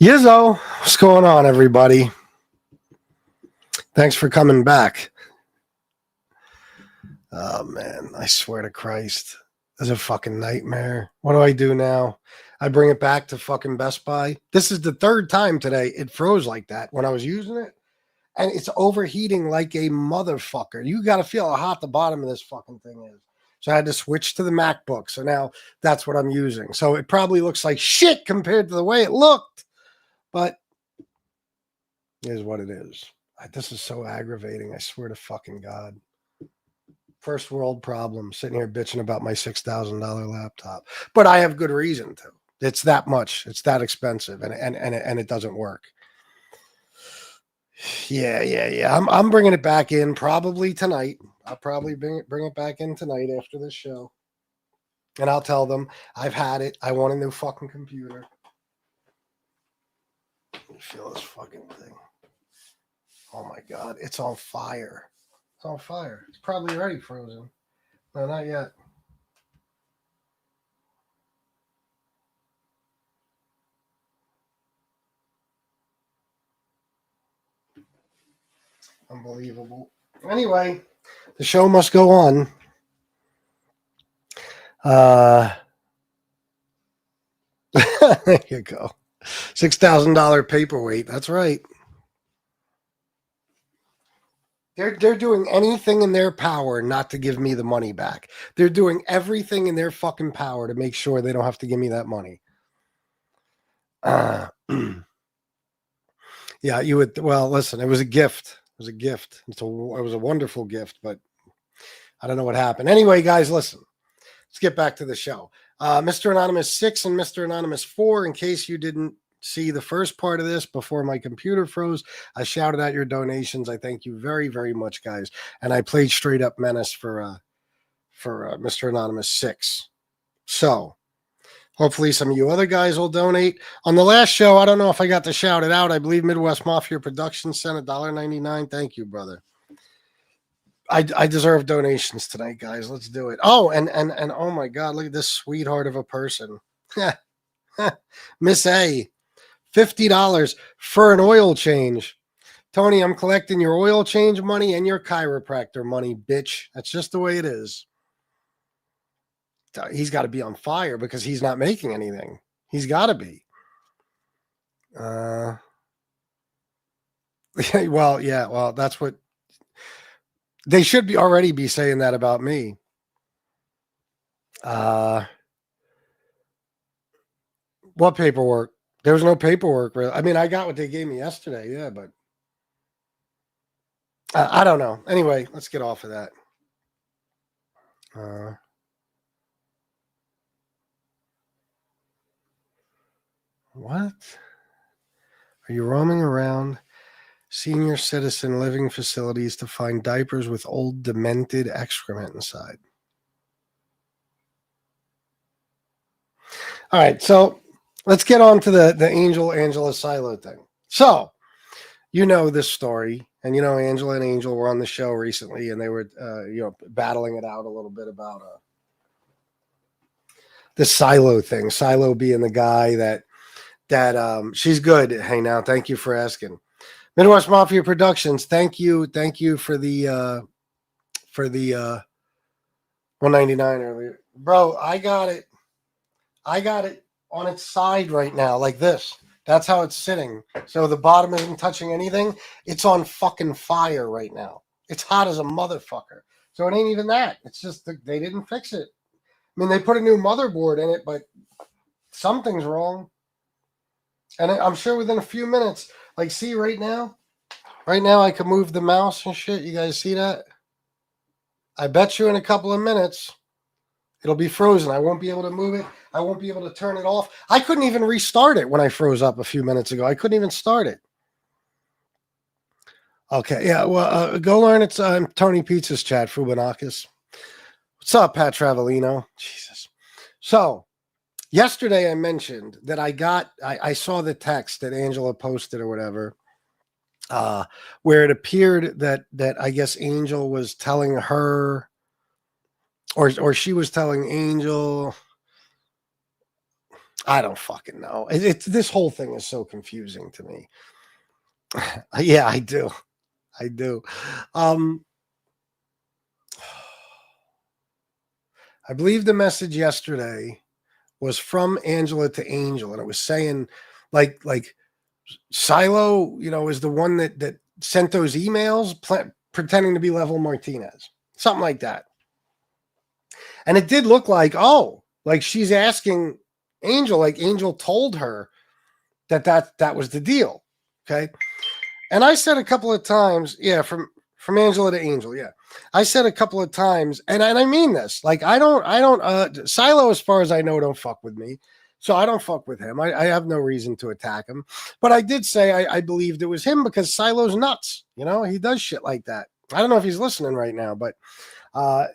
Yizzo, what's going on, everybody? Thanks for coming back. Oh, man, I swear to Christ. This is a fucking nightmare. What do I do now? I bring it back to fucking Best Buy. This is the third time today it froze like that when I was using it. And it's overheating like a motherfucker. You got to feel how hot the bottom of this fucking thing is. So I had to switch to the MacBook. So now that's what I'm using. So it probably looks like shit compared to the way it looked. But it is what it is. This is so aggravating. I swear to fucking God. First world problem, sitting here bitching about my $6,000 laptop. But I have good reason to. It's that much. It's that expensive. And it doesn't work. Yeah. I'm bringing it back in probably tonight. I'll probably bring it back in tonight after this show. And I'll tell them I've had it. I want a new fucking computer. Let me feel this fucking thing. Oh my God, it's on fire. It's on fire. It's probably already frozen. No, not yet. Unbelievable. Anyway, the show must go on. There you go. $6,000 paperweight. That's right. They're doing anything in their power not to give me the money back. They're doing everything in their fucking power to make sure they don't have to give me that money. Yeah, you would. Well, listen, it was a gift. It was a gift. It was a wonderful gift, but I don't know what happened. Anyway, guys, listen. Let's get back to the show. Mr. Anonymous 6 and Mr. Anonymous 4, in case you didn't see the first part of this before my computer froze, I shouted out your donations. I thank you very, very much, guys. And I played Straight Up Menace for Mr. Anonymous 6. So hopefully some of you other guys will donate. On the last show, I don't know if I got to shout it out. I believe Midwest Mafia Productions sent $1.99. Thank you, brother. I deserve donations tonight, guys. Let's do it. Oh, and oh my God, look at this sweetheart of a person. Miss A, $50 for an oil change. Tony, I'm collecting your oil change money and your chiropractor money, bitch. That's just the way it is. He's got to be on fire because he's not making anything. He's got to be. Well, that's what they should be already be saying that about me. What paperwork? There was no paperwork. Really. I mean, I got what they gave me yesterday. Yeah, but I don't know. Anyway, let's get off of that. What? Are you roaming around senior citizen living facilities to find diapers with old demented excrement inside? All right, so let's get on to the Angela Silo thing. So, you know this story, and you know Angela and Angel were on the show recently, and they were battling it out a little bit about the Silo thing. Silo being the guy that she's good. Hey, now, thank you for asking. Midwest Mafia Productions, thank you for the $199 earlier, bro. I got it on its side right now, like this. That's how it's sitting. So the bottom isn't touching anything. It's on fucking fire right now. It's hot as a motherfucker. So it ain't even that. It's just they didn't fix it. I mean, they put a new motherboard in it, but something's wrong. And I'm sure within a few minutes, like, see right now I can move the mouse and shit. You guys see that? I bet you in a couple of minutes, it'll be frozen. I won't be able to move it. I won't be able to turn it off. I couldn't even restart it when I froze up a few minutes ago. I couldn't even start it. Okay, yeah, well, go learn. It's Tony Pizza's chat, Fubanakis. What's up, Pat Travelino? Jesus. So, yesterday I mentioned that I saw the text that Angela posted or whatever, where it appeared that I guess Angel was telling her, or she was telling Angel. I don't fucking know. This whole thing is so confusing to me. Yeah, I do. I do. I believe the message yesterday was from Angela to Angel, and it was saying like Silo, is the one that sent those emails pretending to be Level Martinez, something like that. And it did look like, like she's asking Angel, like Angel told her that was the deal. Okay. And I said a couple of times, from Angela to Angel. Yeah. I said a couple of times, and I mean this, like, I don't, Silo, as far as I know, don't fuck with me. So I don't fuck with him. I have no reason to attack him. But I did say I believed it was him because Silo's nuts. He does shit like that. I don't know if he's listening right now, but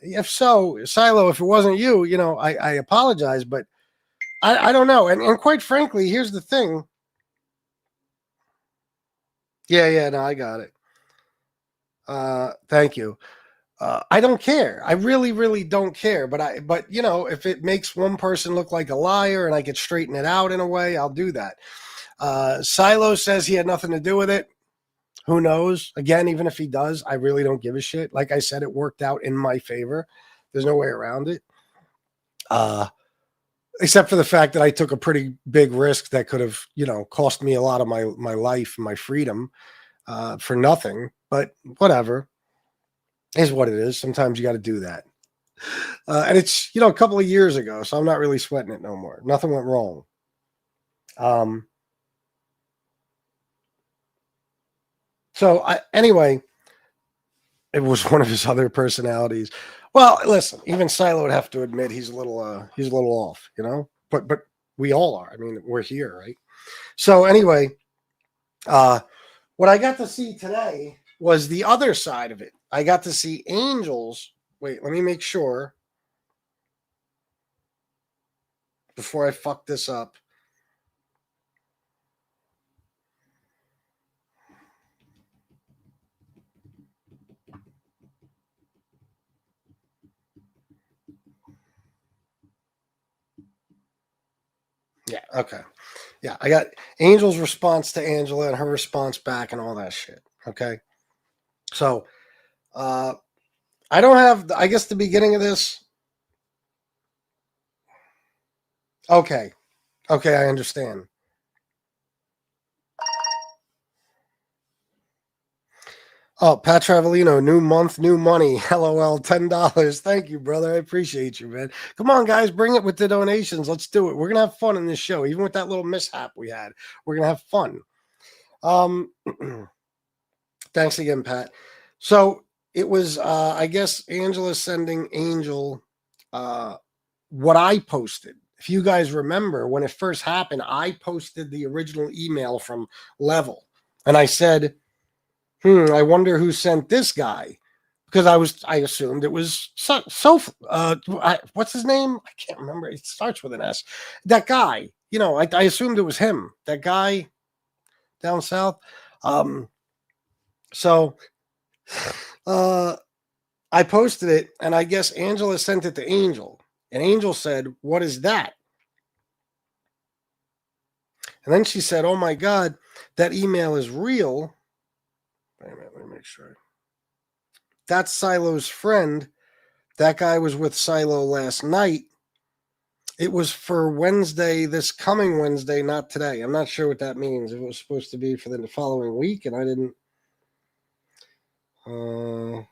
if so, Silo, if it wasn't you, I apologize, but I don't know. And quite frankly, here's the thing. Yeah, no, I got it. Thank you. I don't care. I really, really don't care. But if it makes one person look like a liar and I could straighten it out in a way, I'll do that. Silo says he had nothing to do with it. Who knows? Again, even if he does, I really don't give a shit. Like I said, it worked out in my favor. There's no way around it. Except for the fact that I took a pretty big risk that could have, cost me a lot of my life, my freedom, for nothing. But whatever. Is what it is. Sometimes you got to do that. And it's, a couple of years ago, so I'm not really sweating it no more. Nothing went wrong. Anyway, it was one of his other personalities. Well, listen, even Silo would have to admit he's a little off, but we all are. I mean, we're here, right? So anyway, what I got to see today was the other side of it. I got to see Angel's. Wait, let me make sure before I fuck this up. Yeah, okay. Yeah, I got Angel's response to Angela and her response back and all that shit. Okay. So, I don't have, I guess, the beginning of this. Okay. Okay, I understand. Oh, Pat Travelino, new month, new money. LOL, $10. Thank you, brother. I appreciate you, man. Come on, guys, bring it with the donations. Let's do it. We're gonna have fun in this show, even with that little mishap we had. We're gonna have fun. Thanks again, Pat. So it was, I guess, Angela sending Angel what I posted. If you guys remember, when it first happened, I posted the original email from Level, and I said, I wonder who sent this guy, because I assumed it was what's his name? I can't remember. It starts with an S. That guy, I assumed it was him. That guy down south. So I posted it, and I guess Angela sent it to Angel, and Angel said, "What is that?" And then she said, "Oh my God, that email is real." Wait a minute, let me make sure. That's Silo's friend. That guy was with Silo last night. It was for Wednesday, this coming Wednesday, not today. I'm not sure what that means. It was supposed to be for the following week, and I didn't. I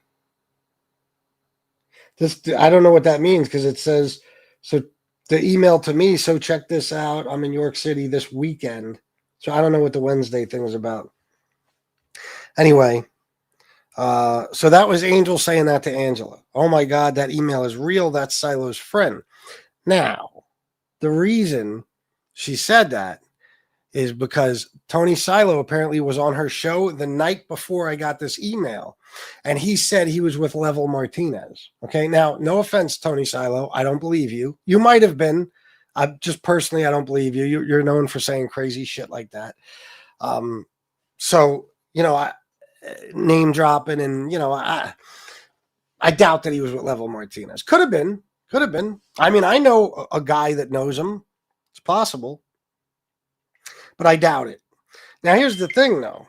don't know what that means, because it says, so the email to me, so check this out. I'm in York City this weekend. So I don't know what the Wednesday thing was about. Anyway, so that was Angel saying that to Angela. Oh my God, that email is real. That's Silo's friend. Now, the reason she said that is because Tony Silo apparently was on her show the night before I got this email, and he said he was with Level Martinez. Okay, now, no offense, Tony Silo, I don't believe you. You might have been. I don't believe you. You're known for saying crazy shit like that. So, name dropping, and I doubt that he was with Level Martinez. Could have been. I mean, I know a guy that knows him. It's possible, but I doubt it. Now, here's the thing, though.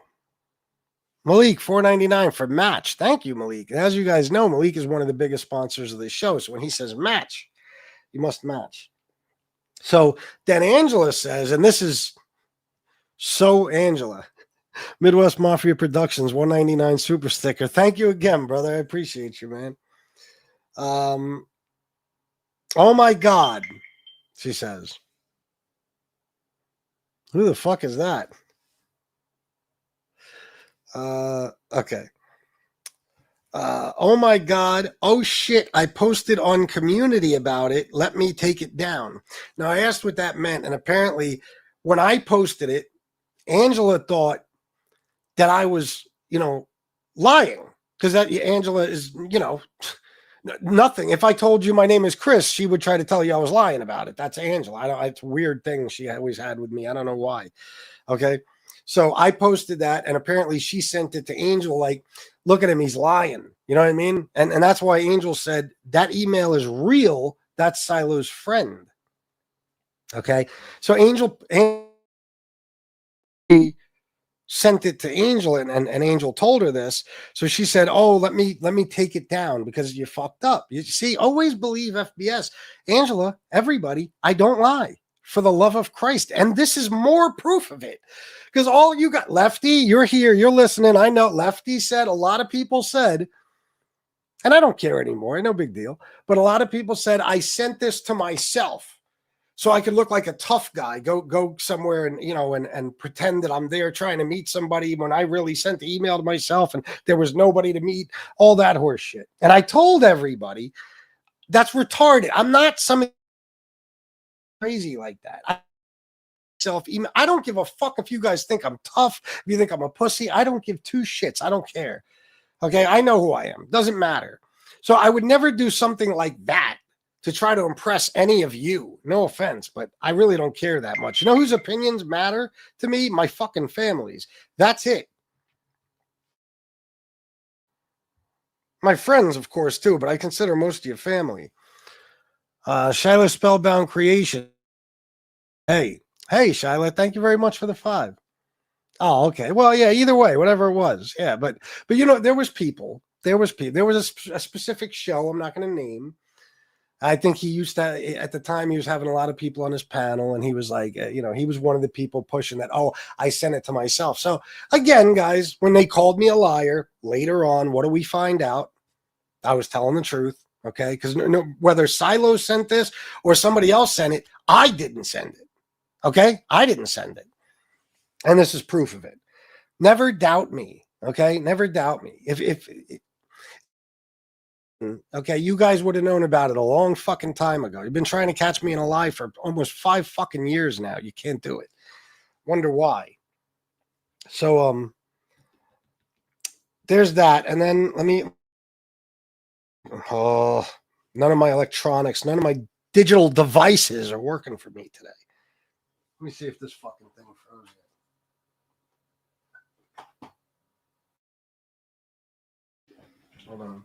Malik, $4.99 for match. Thank you, Malik. As you guys know, Malik is one of the biggest sponsors of this show. So when he says match, you must match. So then Angela says, and this is so Angela, Midwest Mafia Productions, $1.99 super sticker. Thank you again, brother. I appreciate you, man. Oh my God, she says. Who the fuck is that? Okay. Oh my God. Oh shit. I posted on community about it. Let me take it down. Now I asked what that meant. And apparently when I posted it, Angela thought that I was, lying. Because that Angela is, nothing. If I told you my name is Chris, she would try to tell you I was lying about it. That's Angela. It's a weird thing she always had with me. I don't know why. Okay. So I posted that, and apparently she sent it to Angel like, look at him, he's lying. You know what I mean? And that's why Angel said that email is real. That's Silo's friend. Okay. So Angel sent it to Angel, and Angel told her this. So she said, oh, let me take it down because you fucked up. You see, always believe FBS. Angela, everybody, I don't lie, for the love of Christ. And this is more proof of it. Because all you got, Lefty, you're here, you're listening. I know Lefty said, a lot of people said, and I don't care anymore, no big deal, but a lot of people said, I sent this to myself so I could look like a tough guy, go somewhere and, and pretend that I'm there trying to meet somebody when I really sent the email to myself and there was nobody to meet, all that horse shit. And I told everybody that's retarded. I'm not some crazy like that. I don't give a fuck if you guys think I'm tough, if you think I'm a pussy. I don't give two shits. I don't care. Okay, I know who I am. Doesn't matter. So I would never do something like that to try to impress any of you. No offense, but I really don't care that much. You know whose opinions matter to me? My fucking family's. That's it. My friends, of course, too, but I consider most of you family. Shiloh Spellbound Creation. Hey, Shiloh, thank you very much for the 5. Oh, okay. Well, yeah, either way, whatever it was. Yeah, but there was people. There was a specific show I'm not going to name. I think he used to, at the time, he was having a lot of people on his panel, and he was like, he was one of the people pushing that, oh, I sent it to myself. So again, guys, when they called me a liar later on, what do we find out? I was telling the truth. Okay. Because whether Silo sent this or somebody else sent it, I didn't send it. Okay. I didn't send it. And this is proof of it. Never doubt me. Okay. Never doubt me. Okay, you guys would have known about it a long fucking time ago. You've been trying to catch me in a lie for almost 5 fucking years now. You can't do it. Wonder why. So there's that. And then none of my electronics, none of my digital devices are working for me today. Let me see if this fucking thing froze yet. Hold on.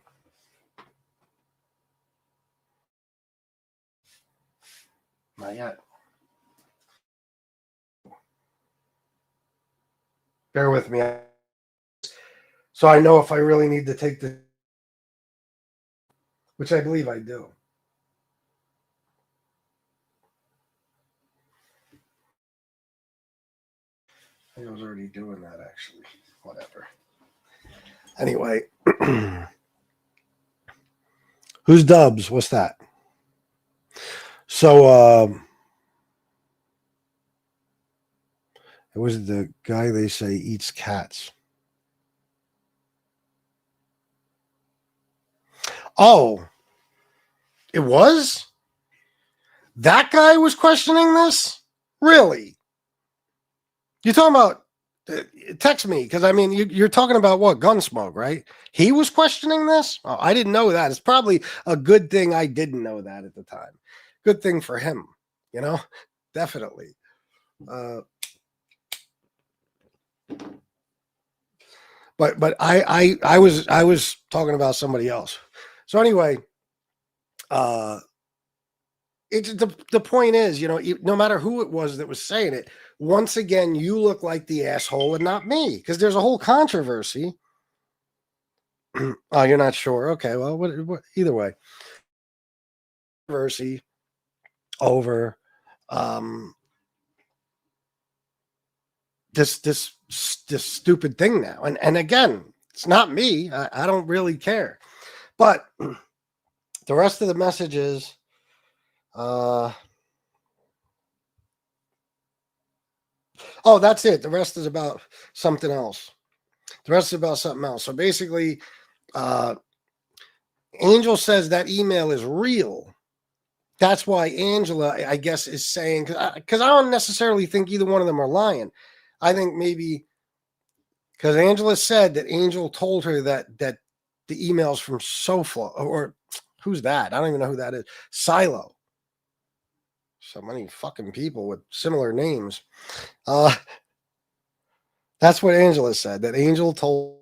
Not yet. Bear with me. So I know if I really need to take the, which I believe I do. I was already doing that, actually. Whatever. Anyway. Who's Dubs? What's that? So it was the guy they say eats cats. Oh, it was? That guy was questioning this? Really? You're talking about, text me, because I mean, you're talking about what? Gunsmoke, right? He was questioning this? Oh, I didn't know that. It's probably a good thing I didn't know that at the time. Good thing for him, definitely. But I was talking about somebody else. So anyway, it's the point is, you know, no matter who it was that was saying it, once again, you look like the asshole and not me, because there's a whole controversy. Oh, you're not sure? Okay, well, either way, controversy over um, this stupid thing now, and again, it's not me. I don't really care, but the rest of the messages. Oh, that's it. The rest is about something else. The rest is about something else. So basically, Angel says that email is real. That's why Angela, I guess, is saying, because I don't necessarily think either one of them are lying. I think maybe because Angela said that Angel told her that the emails from Sofla, or who's that? I don't even know who that is. Silo. So many fucking people with similar names. That's what Angela said, that Angel told.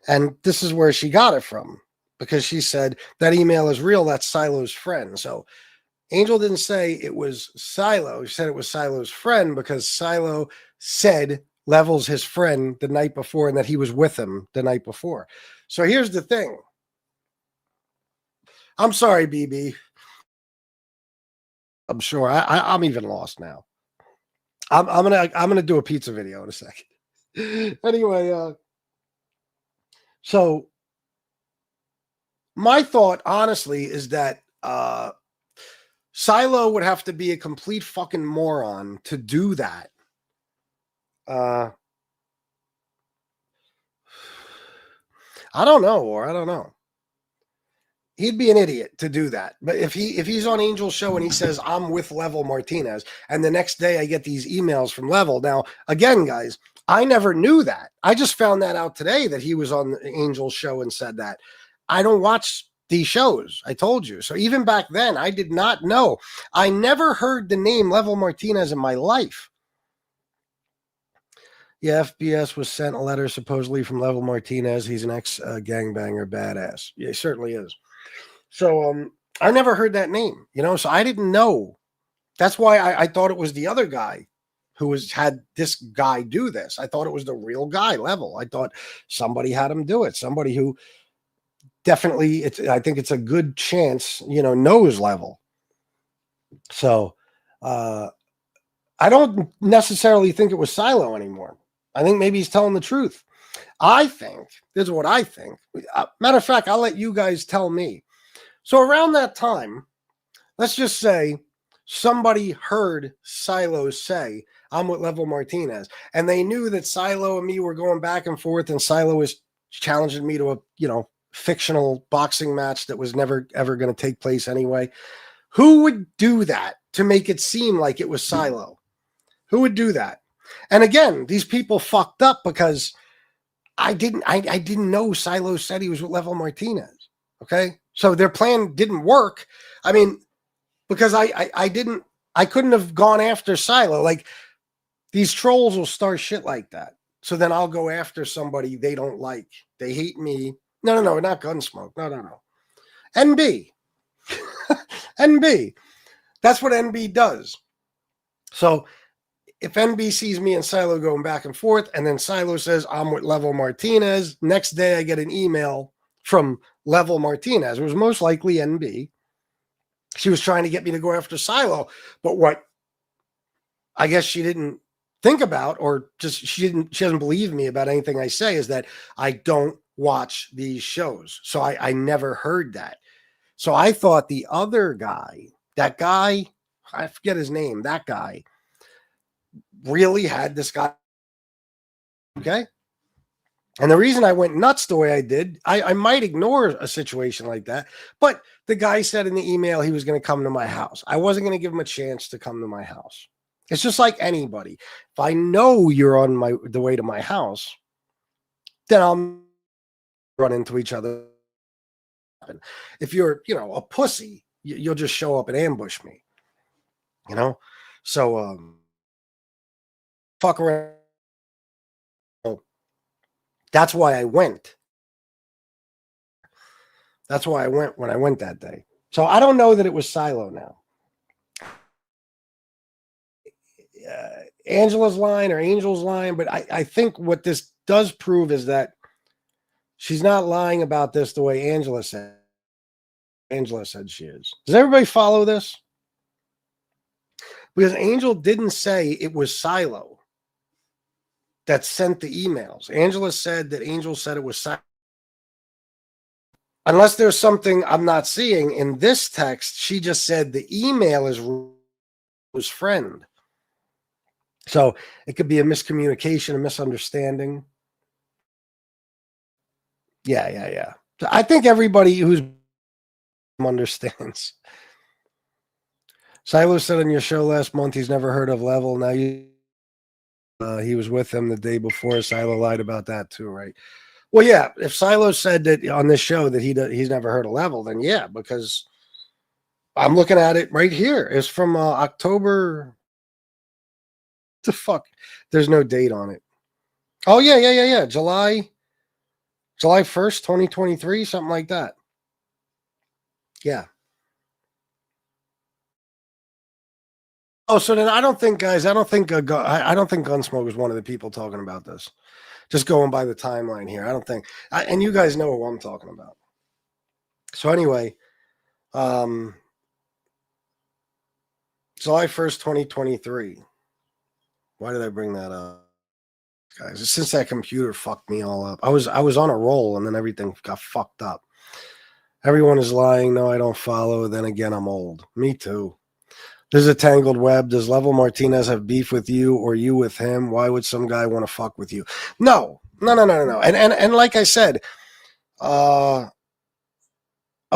And this is where she got it from, because she said that email is real. That's Silo's friend. So Angel didn't say it was Silo. She said it was Silo's friend because Silo said Level's his friend the night before and that he was with him the night before. So here's the thing. I'm sorry, BB. I'm sure I'm even lost now. I'm gonna do a pizza video in a second. Anyway, so my thought, honestly, is that Silo would have to be a complete fucking moron to do that. I don't know, or I don't know. He'd be an idiot to do that. But if he's on Angel's show and he says, I'm with Level Martinez, and the next day I get these emails from Level. Now, again, guys, I never knew that. I just found that out today, that he was on Angel's show and said that. I don't watch these shows. I told you. So even back then, I did not know. I never heard the name Level Martinez in my life. Yeah, FBS was sent a letter supposedly from Level Martinez. He's an ex-gangbanger badass. Yeah, he certainly is. So I never heard that name, you know, so I didn't know. That's why I thought it was the other guy who had this guy do this. I thought it was the real guy, Level. I thought somebody had him do it. Somebody who definitely, I think it's a good chance, you know, knows Level. So I don't necessarily think it was Silo anymore. I think maybe he's telling the truth. I think, this is what I think. Matter of fact, I'll let you guys tell me. So around that time, let's just say somebody heard Silo say, I'm with Level Martinez. And they knew that Silo and me were going back and forth, and Silo was challenging me to a, you know, fictional boxing match that was never, ever going to take place anyway. Who would do that to make it seem like it was Silo? Who would do that? And again, these people fucked up because I didn't know Silo said he was with Level Martinez. Okay. So their plan didn't work. I mean, because I couldn't have gone after Silo. Like, these trolls will start shit like that. So then I'll go after somebody they don't like. They hate me. No, not Gunsmoke. No. NB. NB. That's what NB does. So if NB sees me and Silo going back and forth, and then Silo says, I'm with Level Martinez, next day I get an email from Level Martinez. It was most likely NB. She was trying to get me to go after Silo, but what I guess she didn't think about, or just she doesn't believe me about anything I say, is that I don't watch these shows. So I never heard that. So I thought the other guy, that guy, I forget his name, that guy really had this guy. Okay. And the reason I went nuts the way I did, I might ignore a situation like that, but the guy said in the email he was going to come to my house. I wasn't going to give him a chance to come to my house. It's just like anybody. If I know you're on the way to my house, then I'll run into each other. If you're, you know, a pussy, you'll just show up and ambush me. You know? So fuck around. That's why I went. That's why I went when I went that day. So I don't know that it was Silo now. Angela's line or Angel's line, but I think what this does prove is that she's not lying about this the way Angela said. Angela said she is. Does everybody follow this? Because Angel didn't say it was Silo that sent the emails. Angela said that Angel said it was Silo. Unless there's something I'm not seeing in this text, she just said the email is Rose's friend. So it could be a miscommunication, a misunderstanding. Yeah. I think everybody who's understands. Silo said on your show last month he's never heard of Level. Now he was with him the day before. Silo lied about that too, right? Well, yeah. If Silo said that on this show that he's never heard of Level, then yeah, because I'm looking at it right here. It's from October. The fuck? There's no date on it. Oh yeah. July 1st, 2023, something like that. Yeah. Oh, so then I don't think, guys. I don't think Gunsmoke was one of the people talking about this. Just going by the timeline here, I don't think. And you guys know who I'm talking about. So anyway, July 1st, 2023. Why did I bring that up, guys? Since that computer fucked me all up. I was on a roll and then everything got fucked up. Everyone is lying. No, I don't follow. Then again, I'm old. Me too. This is a tangled web. Does Level Martinez have beef with you or you with him? Why would some guy want to fuck with you? No. And like I said, a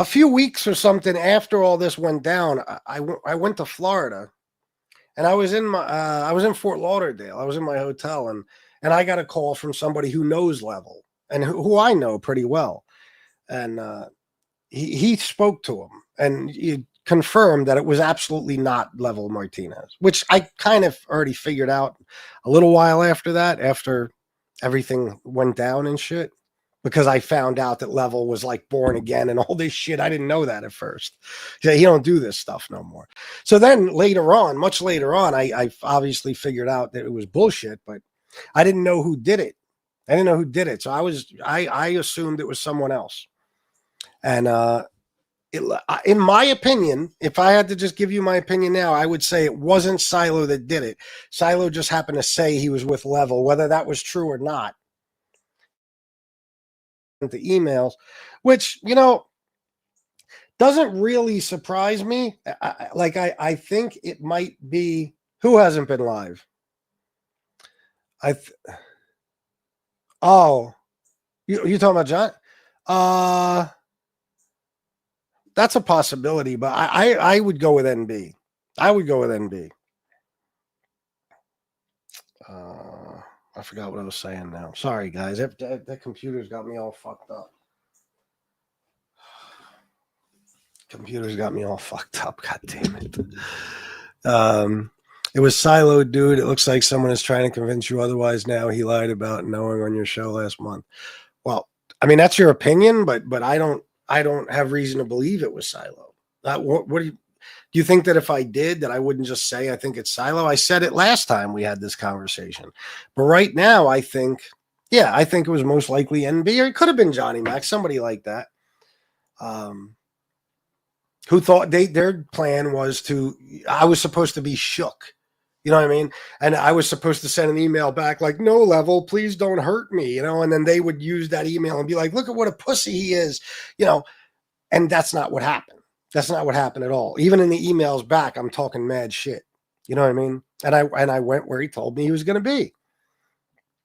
few weeks or something after all this went down, I went to Florida, and I was in Fort Lauderdale. I was in my hotel, and I got a call from somebody who knows Level and who I know pretty well, and he spoke to him, and he confirmed that it was absolutely not Level Martinez, which I kind of already figured out a little while after that, after everything went down and shit, because I found out that Level was like born again and all this shit. I didn't know that at first. He don't do this stuff no more. So then later on, much later on, I obviously figured out that it was bullshit, but I didn't know who did it. So I assumed it was someone else. And in my opinion, if I had to just give you my opinion now, I would say it wasn't Silo that did it. Silo just happened to say he was with Level, whether that was true or not. The emails, which, doesn't really surprise me. I think it might be, who hasn't been live? You talking about John? That's a possibility, but I would go with NB. I forgot what I was saying now. Sorry, guys. That computer's got me all fucked up. God damn it. It was Silo, dude. It looks like someone is trying to convince you otherwise now. He lied about knowing on your show last month. Well, I mean, that's your opinion, but I don't have reason to believe it was Silo. What do you think that if I did, that I wouldn't just say I think it's Silo? I said it last time we had this conversation. But right now, I think it was most likely NB, or it could have been Johnny Mac, somebody like that. Who thought their plan was I was supposed to be shook. You know what I mean? And I was supposed to send an email back like, no, Level, please don't hurt me, and then they would use that email and be like, look at what a pussy he is, and that's not what happened. That's not what happened at all. Even in the emails back, I'm talking mad shit. You know what I mean? And I went where he told me he was going to be.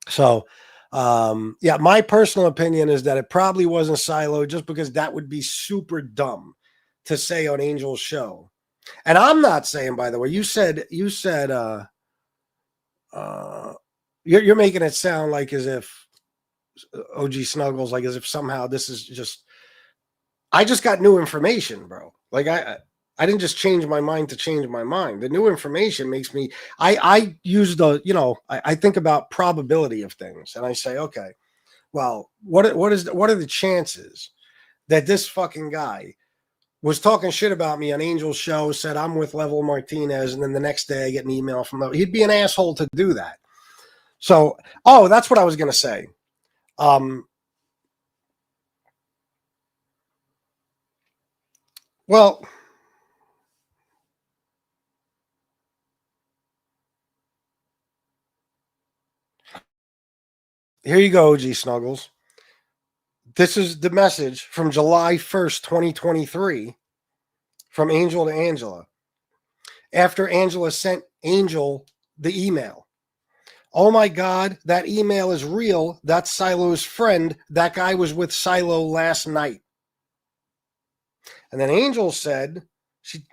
So, my personal opinion is that it probably wasn't Silo, just because that would be super dumb to say on Angel's show. And I'm not saying, by the way, you said you're making it sound like as if OG Snuggles, like as if somehow this is just, I just got new information, bro. Like I didn't just change my mind to change my mind. The new information makes me, I use I think about probability of things, and I say, okay, well, what are the chances that this fucking guy was talking shit about me on Angel's show, said I'm with Level Martinez, and then the next day I get an email from Level. He'd be an asshole to do that. So, that's what I was going to say. Well, here you go, OG Snuggles. This is the message from July 1st, 2023, from Angel to Angela. After Angela sent Angel the email. Oh my God, that email is real. That's Silo's friend. That guy was with Silo last night. And then Angel said, she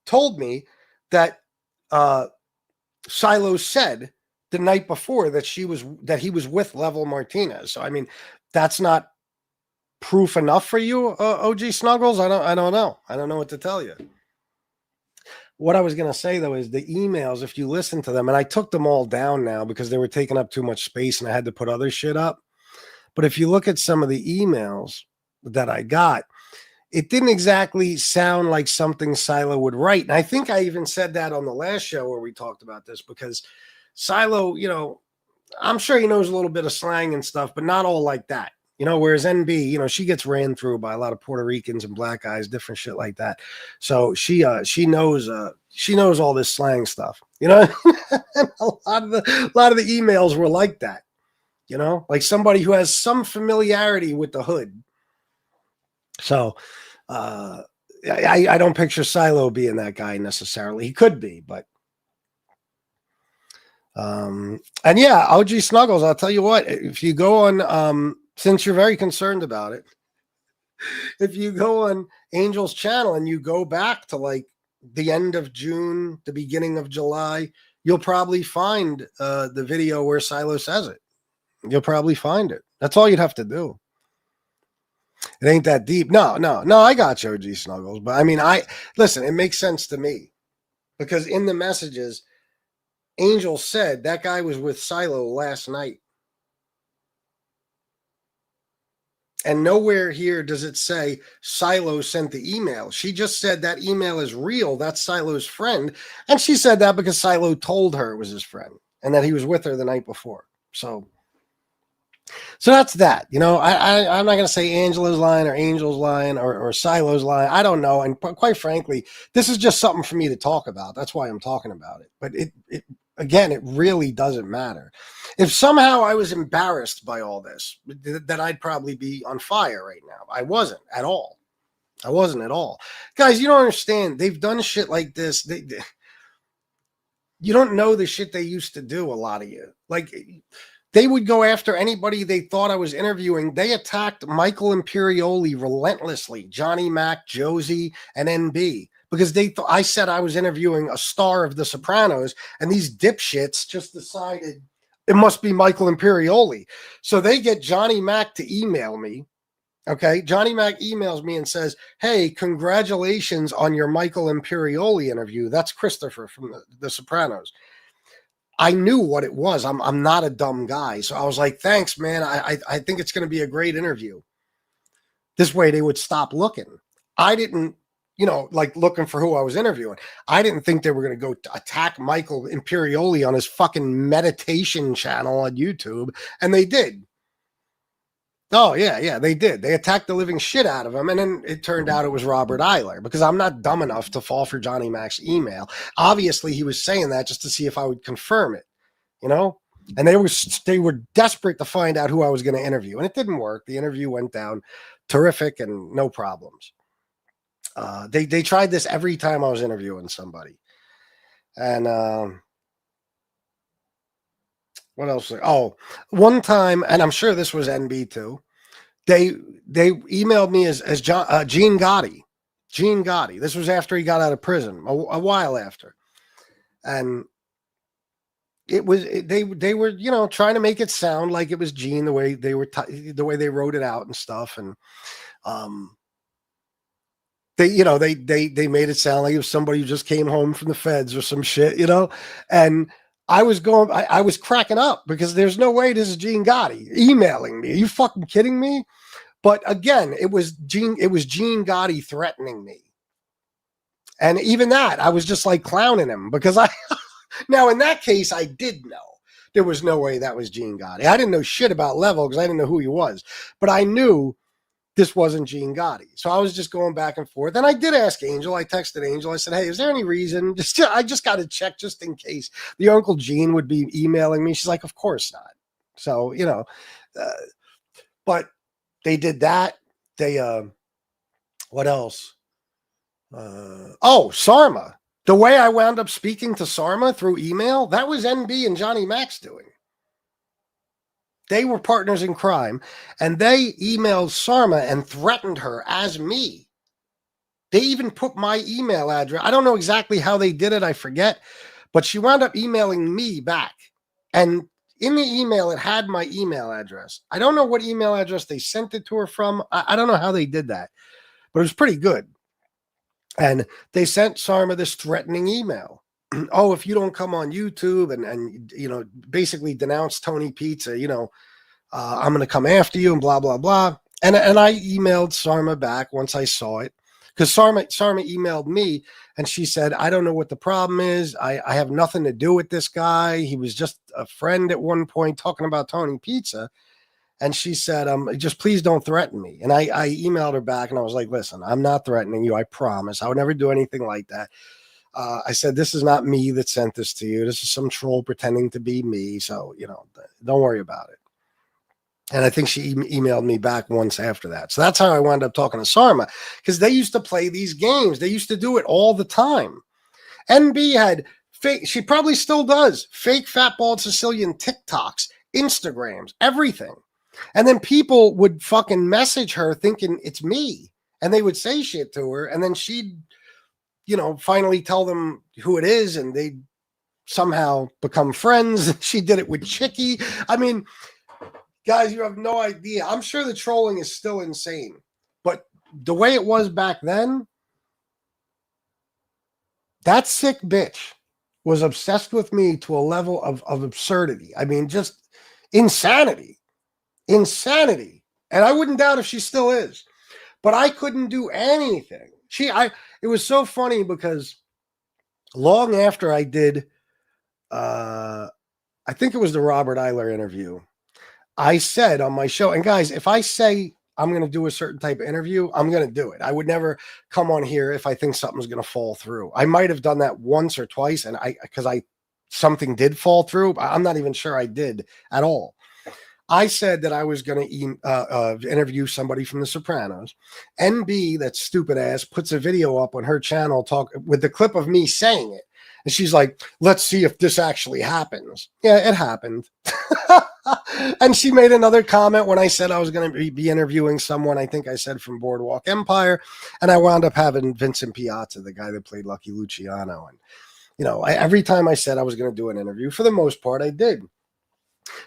told me that Silo said the night before that he was with Level Martinez. So I mean, that's not proof enough for you, OG Snuggles. I don't know. I don't know what to tell you. What I was going to say, though, is the emails, if you listen to them, and I took them all down now because they were taking up too much space and I had to put other shit up. But if you look at some of the emails that I got, it didn't exactly sound like something Silo would write. And I think I even said that on the last show where we talked about this, because Silo, I'm sure he knows a little bit of slang and stuff, but not all like that. Whereas NB, she gets ran through by a lot of Puerto Ricans and black guys, different shit like that. So she knows all this slang stuff, and a lot of the emails were like that, like somebody who has some familiarity with the hood. So I don't picture Silo being that guy necessarily. He could be, but and yeah, OG Snuggles, I'll tell you what, if you go on since you're very concerned about it, if you go on Angel's channel and you go back to like the end of June, the beginning of July, you'll probably find the video where Silo says it. You'll probably find it. That's all you'd have to do. It ain't that deep. No, I got you, OG Snuggles. But I mean, listen, it makes sense to me because in the messages, Angel said that guy was with Silo last night. And nowhere here does it say Silo sent the email. She just said that email is real. That's Silo's friend. And she said that because Silo told her it was his friend and that he was with her the night before. So that's that. I'm not going to say Angela's lying or Angel's lying or Silo's lying. I don't know. And quite frankly, this is just something for me to talk about. That's why I'm talking about it. But again, it really doesn't matter. If somehow I was embarrassed by all this, then I'd probably be on fire right now. I wasn't at all. Guys, you don't understand. They've done shit like this. You don't know the shit they used to do, a lot of you. Like, they would go after anybody they thought I was interviewing. They attacked Michael Imperioli relentlessly, Johnny Mac, Josie, and NB. Because I said I was interviewing a star of The Sopranos, and these dipshits just decided it must be Michael Imperioli. So they get Johnny Mac to email me. Okay, Johnny Mac emails me and says, "Hey, congratulations on your Michael Imperioli interview." That's Christopher from the Sopranos. I knew what it was. I'm not a dumb guy. So I was like, "Thanks, man. I think it's going to be a great interview." This way they would stop looking. I didn't, like looking for who I was interviewing. I didn't think they were going to go attack Michael Imperioli on his fucking meditation channel on YouTube. And they did. Oh, yeah, they did. They attacked the living shit out of him. And then it turned out it was Robert Eiler, because I'm not dumb enough to fall for Johnny Mac's email. Obviously, he was saying that just to see if I would confirm it, And they were desperate to find out who I was going to interview. And it didn't work. The interview went down terrific and no problems. They tried this every time I was interviewing somebody. And what else? Oh, one time, and I'm sure this was NB too. They emailed me as Gene Gotti. Gene Gotti. This was after he got out of prison, a while after, and it was they were trying to make it sound like it was Gene, the way they wrote it out and stuff, and they made it sound like it was somebody who just came home from the feds or some shit, and I was cracking up because there's no way this is Gene Gotti emailing me. Are you fucking kidding me? But again, it was Gene Gotti threatening me. And even that, I was just like clowning him because now in that case, I did know. There was no way that was Gene Gotti. I didn't know shit about Level because I didn't know who he was. But I knew this wasn't Gene Gotti. So I was just going back and forth. And I did ask Angel. I texted Angel. I said, hey, is there any reason? I just got to check just in case the Uncle Gene would be emailing me. She's like, of course not. So, but they did that. They, what else? Sarma. The way I wound up speaking to Sarma through email, that was NB and Johnny Max doing. They were partners in crime, and they emailed Sarma and threatened her as me. They even put my email address. I don't know exactly how they did it. I forget, but she wound up emailing me back. And in the email, it had my email address. I don't know what email address they sent it to her from. I don't know how they did that, but it was pretty good. And they sent Sarma this threatening email. Oh, if you don't come on YouTube and basically denounce Tony Pizza, I'm going to come after you and blah, blah, blah. And I emailed Sarma back once I saw it because Sarma emailed me and she said, I don't know what the problem is. I have nothing to do with this guy. He was just a friend at one point talking about Tony Pizza. And she said, just please don't threaten me. And I emailed her back and I was like, listen, I'm not threatening you. I promise. I would never do anything like that. I said, this is not me that sent this to you. This is some troll pretending to be me. So, don't worry about it. And I think she emailed me back once after that. So that's how I wound up talking to Sarma because they used to play these games. They used to do it all the time. NB had fake, she probably still does, fake Fat Bald-Sicilian TikToks, Instagrams, everything. And then people would fucking message her thinking it's me. And they would say shit to her. And then she'd, finally tell them who it is. And they'd somehow become friends. She did it with Chicky. I mean, guys, you have no idea. I'm sure the trolling is still insane. But the way it was back then, that sick bitch was obsessed with me to a level of absurdity. I mean, just insanity. Insanity. And I wouldn't doubt if she still is. But I couldn't do anything. It was so funny because long after I did, I think it was the Robert Eiler interview, I said on my show, and guys, if I say I'm going to do a certain type of interview, I'm going to do it. I would never come on here if I think something's going to fall through. I might have done that once or twice, and something did fall through. I'm not even sure I did at all. I said that I was going to interview somebody from The Sopranos. NB, that stupid ass, puts a video up on her channel with the clip of me saying it. And she's like, let's see if this actually happens. Yeah, it happened. And she made another comment when I said I was going to be interviewing someone, I think I said from Boardwalk Empire. And I wound up having Vincent Piazza, the guy that played Lucky Luciano. And, every time I said I was going to do an interview, for the most part, I did.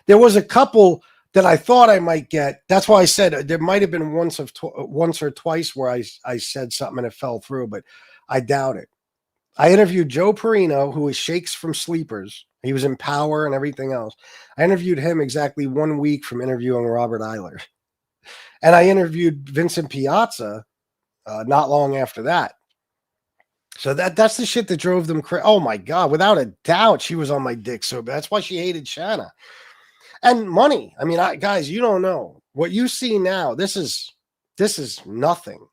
There was a couple that I thought I might get. That's why I said there might have been once or twice where I said something and it fell through, but I doubt it. I interviewed Joe Perino, who is Shakes from Sleepers. He was in Power and everything else. I interviewed him exactly 1 week from interviewing Robert Eiler. And I interviewed Vincent Piazza not long after that. So that's the shit that drove them crazy. Oh my God, without a doubt, she was on my dick. So that's why she hated Shanna. And money. I mean, guys, you don't know. What you see now, this is nothing.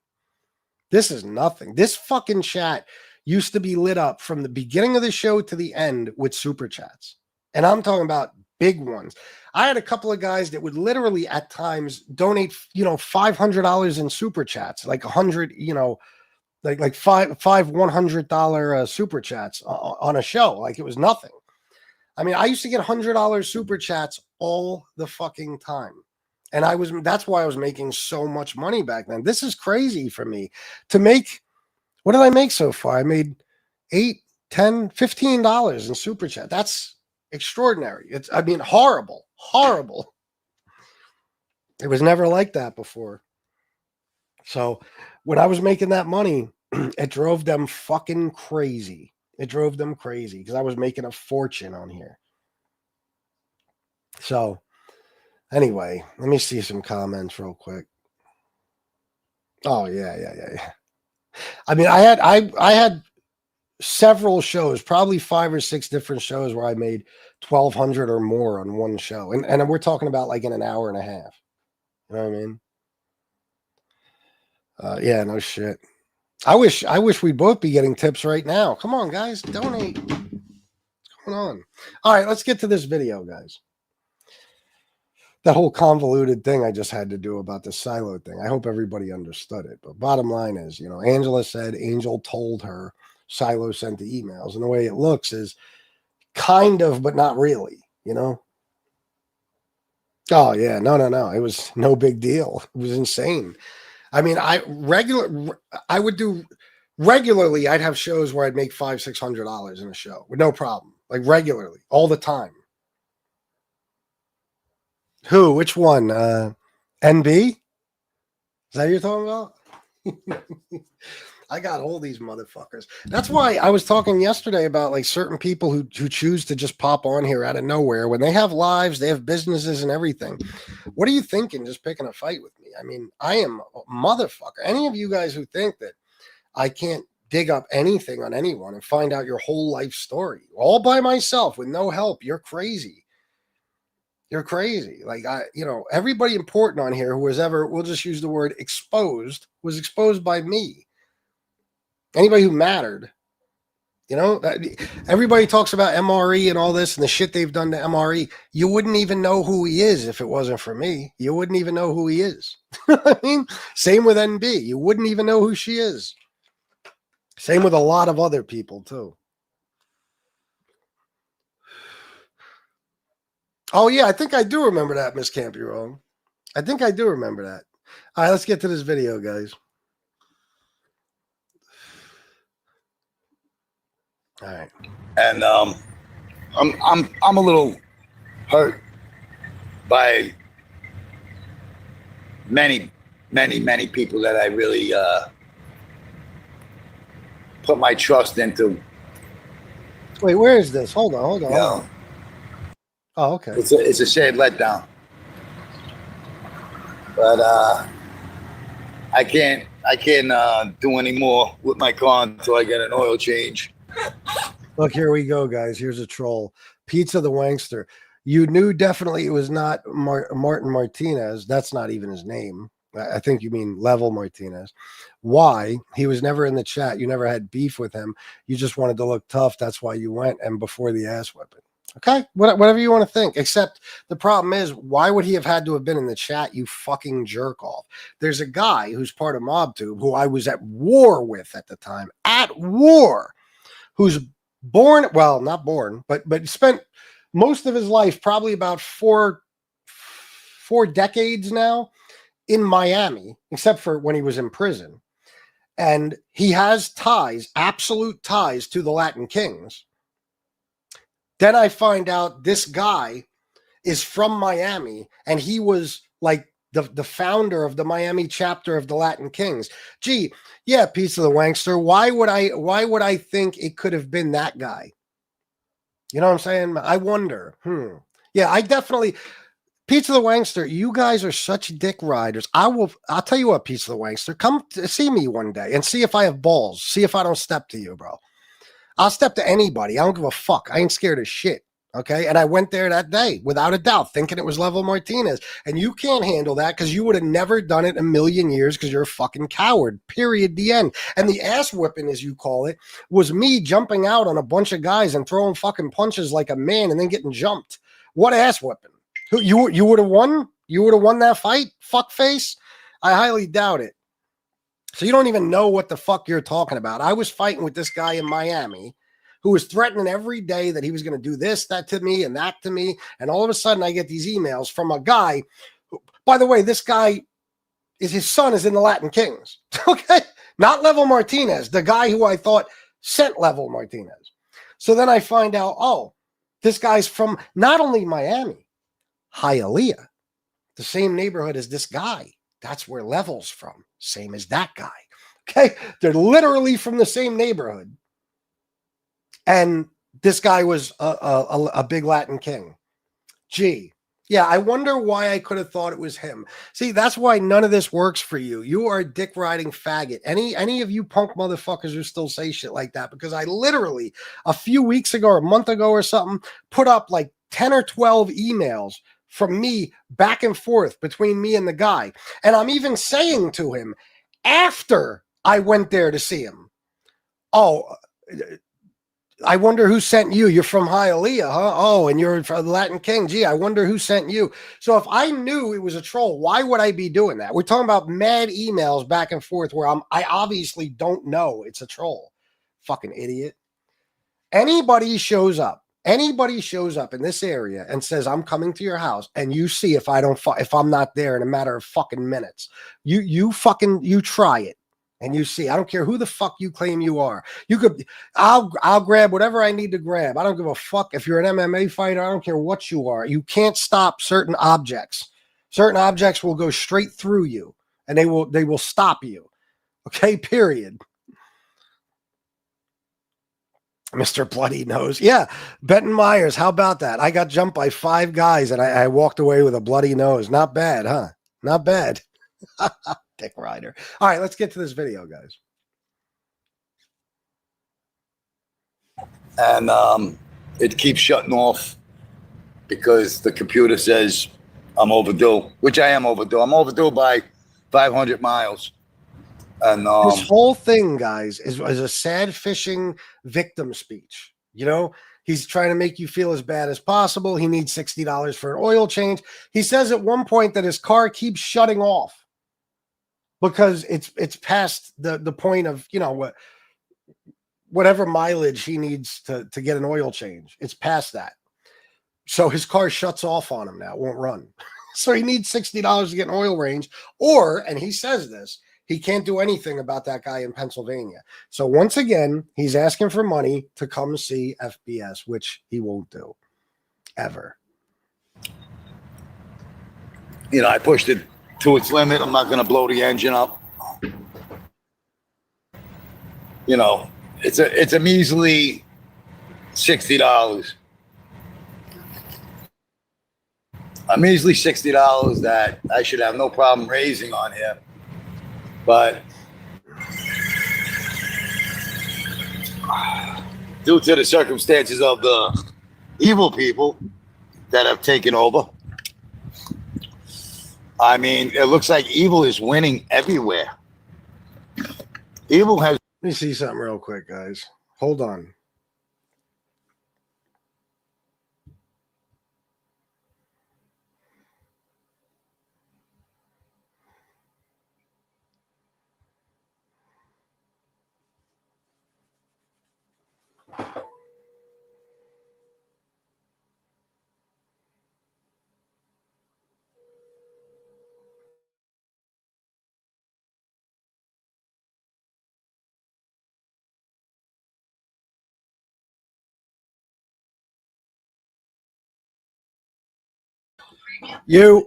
This is nothing. This fucking chat used to be lit up from the beginning of the show to the end with super chats. And I'm talking about big ones. I had a couple of guys that would literally at times donate, $500 in super chats, like 100, like five $100 super chats on a show. Like it was nothing. I mean, I used to get $100 super chats all the fucking time. And that's why I was making so much money back then. This is crazy for me to make. What did I make so far? I made $8, $10, $15 in super chat. That's extraordinary. Horrible. It was never like that before. So when I was making that money, it drove them fucking crazy. It drove them crazy because I was making a fortune on here. So anyway, let me see some comments real quick. Oh yeah. I mean, I had several shows, probably 5 or 6 different shows where I made 1,200 or more on one show, and we're talking about like in an hour and a half. You know what I mean? Yeah, no shit. I wish we'd both be getting tips right now. Come on, guys, donate. What's going on? All right, let's get to this video, guys. That whole convoluted thing I just had to do about the silo thing. I hope everybody understood it. But bottom line is, Angela said Angel told her Silo sent the emails. And the way it looks is kind of, but not really, Oh, yeah. No. It was no big deal. It was insane. I mean, I would do regularly. I'd have shows where I'd make $500-$600 in a show with no problem, like regularly, all the time. Who? Which one? NB? Is that what you're talking about? I got all these motherfuckers. That's why I was talking yesterday about like certain people who choose to just pop on here out of nowhere when they have lives, they have businesses and everything. What are you thinking just picking a fight with me? I mean, I am a motherfucker. Any of you guys who think that I can't dig up anything on anyone and find out your whole life story all by myself with no help, you're crazy. You're crazy. Like everybody important on here who was ever, we'll just use the word exposed, was exposed by me. Anybody who mattered, everybody talks about MRE and all this and the shit they've done to MRE. You wouldn't even know who he is if it wasn't for me. You wouldn't even know who he is. I mean, same with NB. You wouldn't even know who she is. Same with a lot of other people too. Oh yeah, I think I do remember that, Miss Can't Be Wrong. I think I do remember that. All right, let's get to this video, guys. All right. And I'm a little hurt by many people that I really put my trust into. Wait, where is this? Hold on. Oh, okay. It's a sad letdown. But I can't do any more with my car until I get an oil change. Look, here we go, guys. Here's a troll. Pizza the Wankster. You knew definitely it was not Martin Martinez. That's not even his name. I think you mean Level Martinez. Why? He was never in the chat. You never had beef with him. You just wanted to look tough. That's why you went and before the ass whipping. Okay, whatever you want to think. Except the problem is, why would he have had to have been in the chat, you fucking jerk off? There's a guy who's part of MobTube who I was at war with at the time. At war. Who's born, well, not born, but spent most of his life, probably about four decades now, in Miami, except for when he was in prison. And he has ties, absolute ties to the Latin Kings. Then I find out this guy is from Miami, and he was like the founder of the Miami chapter of the Latin Kings. Gee, yeah, Pizza the Wankster. Why would I think it could have been that guy? You know what I'm saying? I wonder. Yeah, I definitely. Pizza the Wankster, you guys are such dick riders. I'll tell you what, Pizza the Wankster, come see me one day and see if I have balls. See if I don't step to you, bro. I'll step to anybody. I don't give a fuck. I ain't scared of shit. Okay. And I went there that day without a doubt, thinking it was Level Martinez. And you can't handle that because you would have never done it in a million years because you're a fucking coward. Period. The end. And the ass whipping, as you call it, was me jumping out on a bunch of guys and throwing fucking punches like a man and then getting jumped. What ass whipping? You would have won? You would have won that fight? Fuck face? I highly doubt it. So you don't even know what the fuck you're talking about. I was fighting with this guy in Miami who was threatening every day that he was going to do this, that to me, and that to me. And all of a sudden I get these emails from a guy who, by the way, this guy his son is in the Latin Kings. Okay. Not Level Martinez, the guy who I thought sent Level Martinez. So then I find out, oh, this guy's from not only Miami, Hialeah, the same neighborhood as this guy. That's where Level's from. Same as that guy. Okay. They're literally from the same neighborhood. And this guy was a big Latin king. Gee, Yeah, I wonder why I could have thought it was him. See, that's why none of this works for you. You are a dick riding faggot. Any of you punk motherfuckers who still say shit like that, because I literally a few weeks ago or a month ago or something put up like 10 or 12 emails from me back and forth between me and the guy. And I'm even saying to him after I went there to see him, oh, I wonder who sent you. You're from Hialeah, huh? Oh, and you're from Latin King. Gee, I wonder who sent you. So if I knew it was a troll, why would I be doing that? We're talking about mad emails back and forth where I obviously don't know it's a troll. Fucking idiot. Anybody shows up in this area and says, I'm coming to your house, and you see if I'm not there in a matter of fucking minutes, you try it. And you see, I don't care who the fuck you claim you are. I'll grab whatever I need to grab. I don't give a fuck if you're an MMA fighter. I don't care what you are. You can't stop certain objects. Certain objects will go straight through you, and they will stop you. Okay, period. Mr. Bloody Nose. Yeah, Benton Myers. How about that? I got jumped by 5 guys, and I walked away with a bloody nose. Not bad, huh? Not bad. Dick rider. All right, let's get to this video, guys. And it keeps shutting off because the computer says I'm overdue, which I am overdue. I'm overdue by 500 miles. And this whole thing, guys, is a sad fishing victim speech. You know, he's trying to make you feel as bad as possible. He needs $60 for an oil change. He says at one point that his car keeps shutting off because it's past the point of, you know, whatever mileage he needs to get an oil change. It's past that. So his car shuts off on him now. It won't run. So he needs $60 to get an oil change. Or, and he says this, he can't do anything about that guy in Pennsylvania. So once again, he's asking for money to come see FBS, which he won't do ever. You know, I pushed it to its limit. I'm not going to blow the engine up. You know, it's a measly $60. A measly $60 that I should have no problem raising on here. But due to the circumstances of the evil people that have taken over, I mean, it looks like evil is winning everywhere. Evil has... Let me see something real quick, guys. Hold on. You.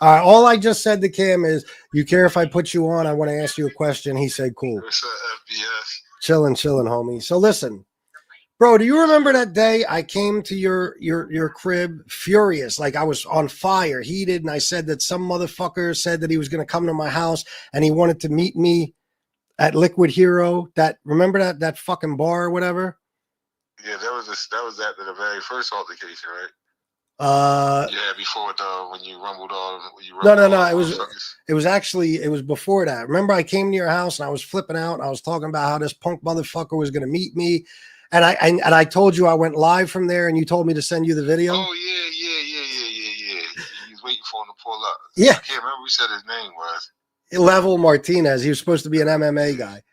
All I just said to Cam is, you care if I put you on? I want to ask you a question. He said, cool. What's up, FBS? Chilling, homie. So listen, bro, do you remember that day I came to your crib furious? Like I was on fire, heated, and I said that some motherfucker said that he was going to come to my house and he wanted to meet me at Liquid Hero. Remember that fucking bar or whatever? Yeah, that was after the very first altercation, right? Yeah, before when you rumbled all. No. It was before that. Remember, I came to your house and I was flipping out. And I was talking about how this punk motherfucker was going to meet me, and I told you I went live from there, and you told me to send you the video. Oh yeah. He was waiting for him to pull up. Yeah, I can't remember who said his name was. Level Martinez. He was supposed to be an MMA guy.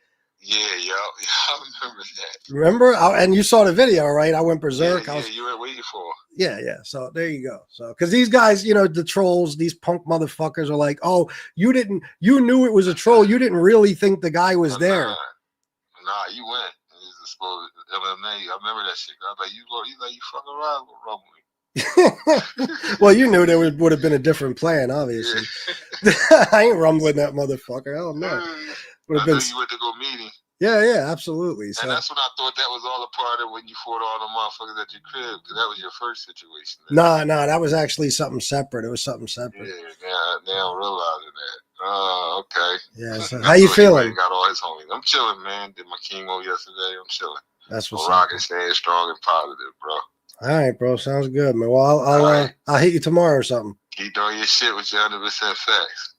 Yeah, I remember that. Remember? And you saw the video, right? I went berserk. Yeah, you were waiting for. Yeah. So there you go. So, because these guys, you know, the trolls, these punk motherfuckers are like, oh, you knew it was a troll. You didn't really think the guy was there. Nah, you went. It was supposed MMA. I remember that shit. I was like, you fucking around with rumbling. Well, you knew there would have been a different plan, obviously. Yeah. I ain't rumbling that motherfucker. Hell no. I knew you went to go meet him. Yeah, absolutely. So And that's when I thought that was all a part of when you fought all the motherfuckers at your crib, because that was your first situation. no, that was actually something separate. It was something separate. Yeah, now I'm realizing that. Oh, okay. Yeah. So how you feeling? Got all his homies. I'm chilling, man. Did my chemo yesterday. I'm chilling. That's what's I'm rocking, staying strong and positive, bro. All right, bro. Sounds good, man. Well, I'll hit you tomorrow or something. Keep doing your shit with your 100% facts.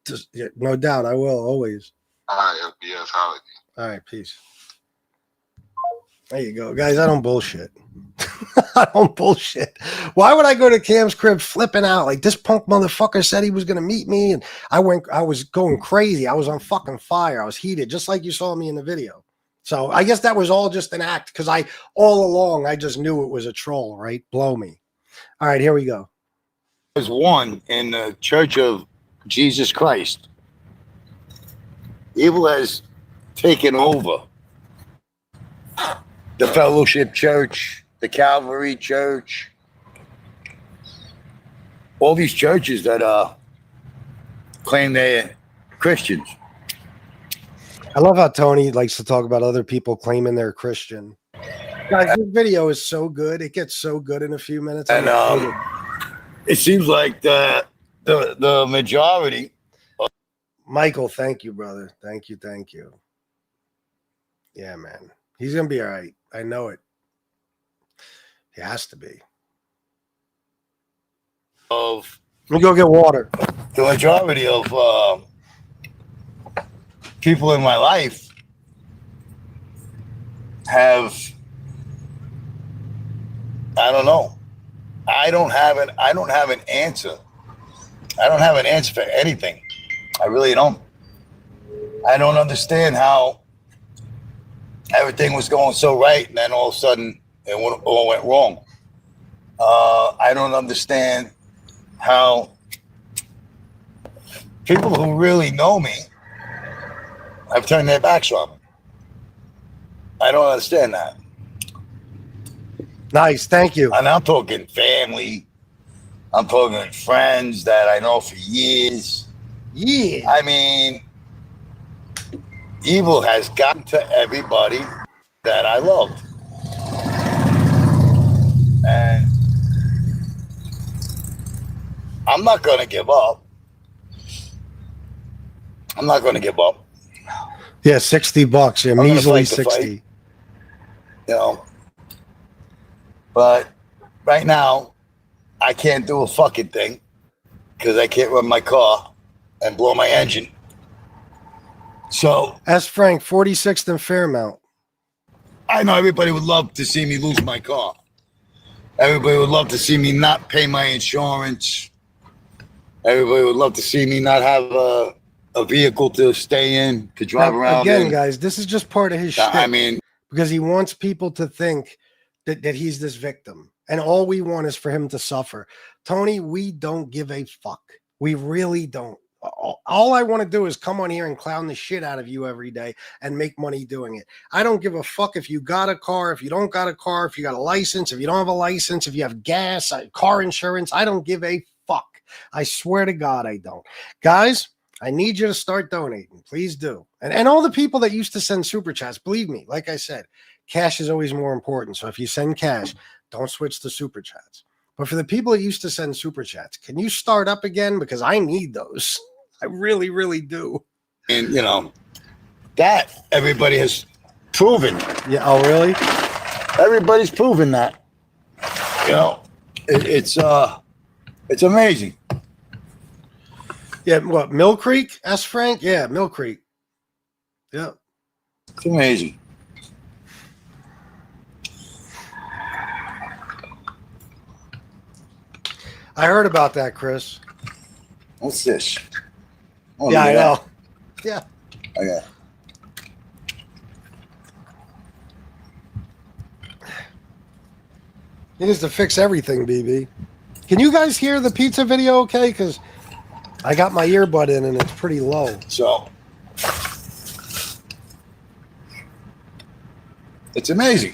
Just, yeah, no doubt, I will always. All right, FBS holiday. All right, peace. There you go, guys. I don't bullshit. I don't bullshit. Why would I go to Cam's crib flipping out like this punk motherfucker said he was gonna meet me, and I was going crazy. I was on fucking fire. I was heated, just like you saw me in the video. So I guess that was all just an act, because all along I just knew it was a troll, right? Blow me. All right, here we go. There's one in the Church of Jesus Christ. Evil has taken over the Fellowship Church, the Calvary Church, all these churches that claim they're Christians. I love how Tony likes to talk about other people claiming they're Christian. Guys, this video is so good. It gets so good in a few minutes. And it seems like the majority. Michael, thank you, brother. Thank you. Yeah, man. He's going to be all right. I know it. He has to be. Let me go get water. The majority of people in my life have, I don't know. I don't have an answer. I don't have an answer for anything. I really don't. I don't understand how everything was going so right, and then all of a sudden it all went wrong. I don't understand how people who really know me have turned their backs on me. I don't understand that. Nice, thank you. And I'm talking family. I'm talking friends that I know for years. Yeah. I mean, evil has gotten to everybody that I loved. And I'm not going to give up. I'm not going to give up. Yeah, $60. Yeah, measly 60. You know. But right now, I can't do a fucking thing because I can't run my car and blow my engine. So ask Frank, 46th and Fairmount. I know everybody would love to see me lose my car. Everybody would love to see me not pay my insurance. Everybody would love to see me not have a vehicle to stay in, to drive around. Again, guys, this is just part of his shit. I mean, because he wants people to think that he's this victim. And all we want is for him to suffer. Tony, we don't give a fuck. We really don't. All I want to do is come on here and clown the shit out of you every day and make money doing it. I don't give a fuck if you got a car, if you don't got a car, if you got a license, if you don't have a license, if you have gas, car insurance. I don't give a fuck. I swear to God, I don't. Guys, I need you to start donating. Please do. And all the people that used to send super chats, believe me, like I said, cash is always more important. So if you send cash, don't switch to super chats. But for the people that used to send super chats, can you start up again? Because I need those. I really, really do. And, you know, that everybody has proven. Yeah. Oh, really? Everybody's proven that. You know, it's amazing. Yeah. What? Mill Creek? Ask Frank. Yeah. Mill Creek. Yeah. It's amazing. I heard about that, Chris. What's this? Oh, yeah, I know. Yeah. Okay. He needs to fix everything, BB. Can you guys hear the pizza video okay? Because I got my earbud in and it's pretty low. So, it's amazing.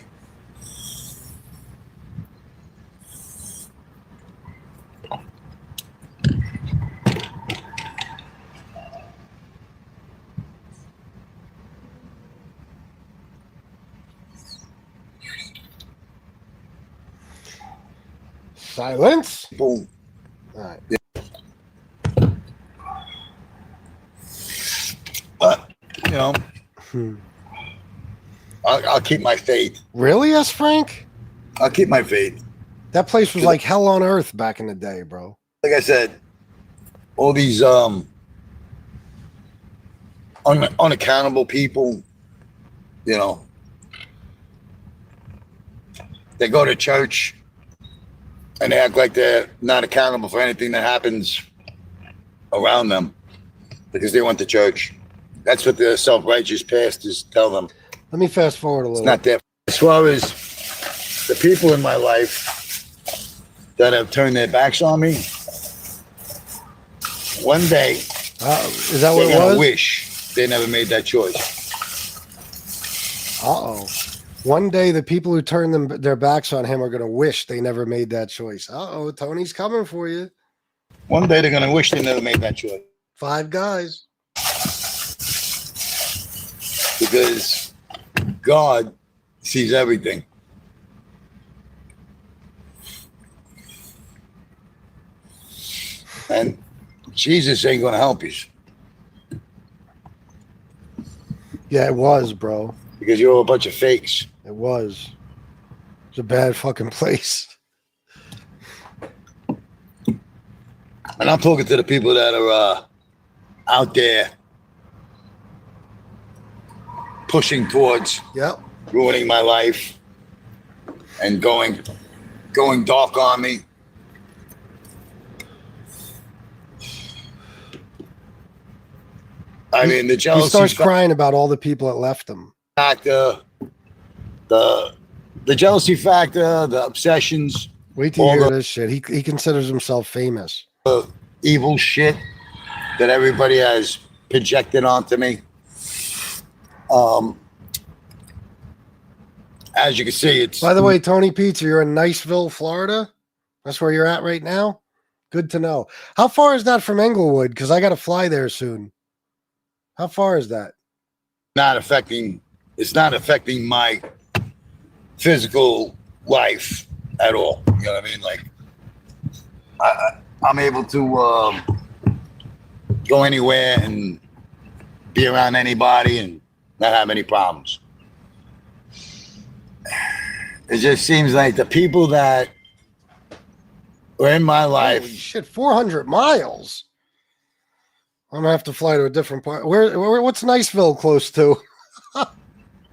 Silence. Boom. All right. But, you know, I'll keep my faith. Really, yes, Frank? I'll keep my faith. That place was like hell on earth back in the day, bro. Like I said, all these unaccountable people, you know, they go to church and they act like they're not accountable for anything that happens around them because they went to church. That's what the self-righteous pastors tell them. Let me fast forward a little. It's not that. As far as the people in my life that have turned their backs on me, one day Is that what they're it gonna was? wish they never made that choice. Uh-oh. One day the people who turn their backs on him are going to wish they never made that choice. Uh-oh, Tony's coming for you. One day they're gonna wish they never made that choice. 5 guys. Because God sees everything. And Jesus ain't going to help you Yeah, it was, bro. because you're a bunch of fakes. It was. It's a bad fucking place. And I'm talking to the people that are out there pushing towards Yep. ruining my life and going dark on me. I mean, the He jealousy starts crying about all the people that left him. factor, the jealousy factor, the obsessions, Wait till you all hear the this shit. He considers himself famous. evil shit that everybody has projected onto me. As you can see, it's By the way, Tony Pizza, you're in Niceville, Florida. That's where you're at right now. Good to know. How far is that from Englewood? Because I got to fly there soon. How far is that? not affecting. It's not affecting my physical life at all. You know what I mean? Like, I'm able to go anywhere and be around anybody and not have any problems. It just seems like the people that were in my Holy life. shit, 400 miles. I'm gonna have to fly to a different part. What's Niceville close to?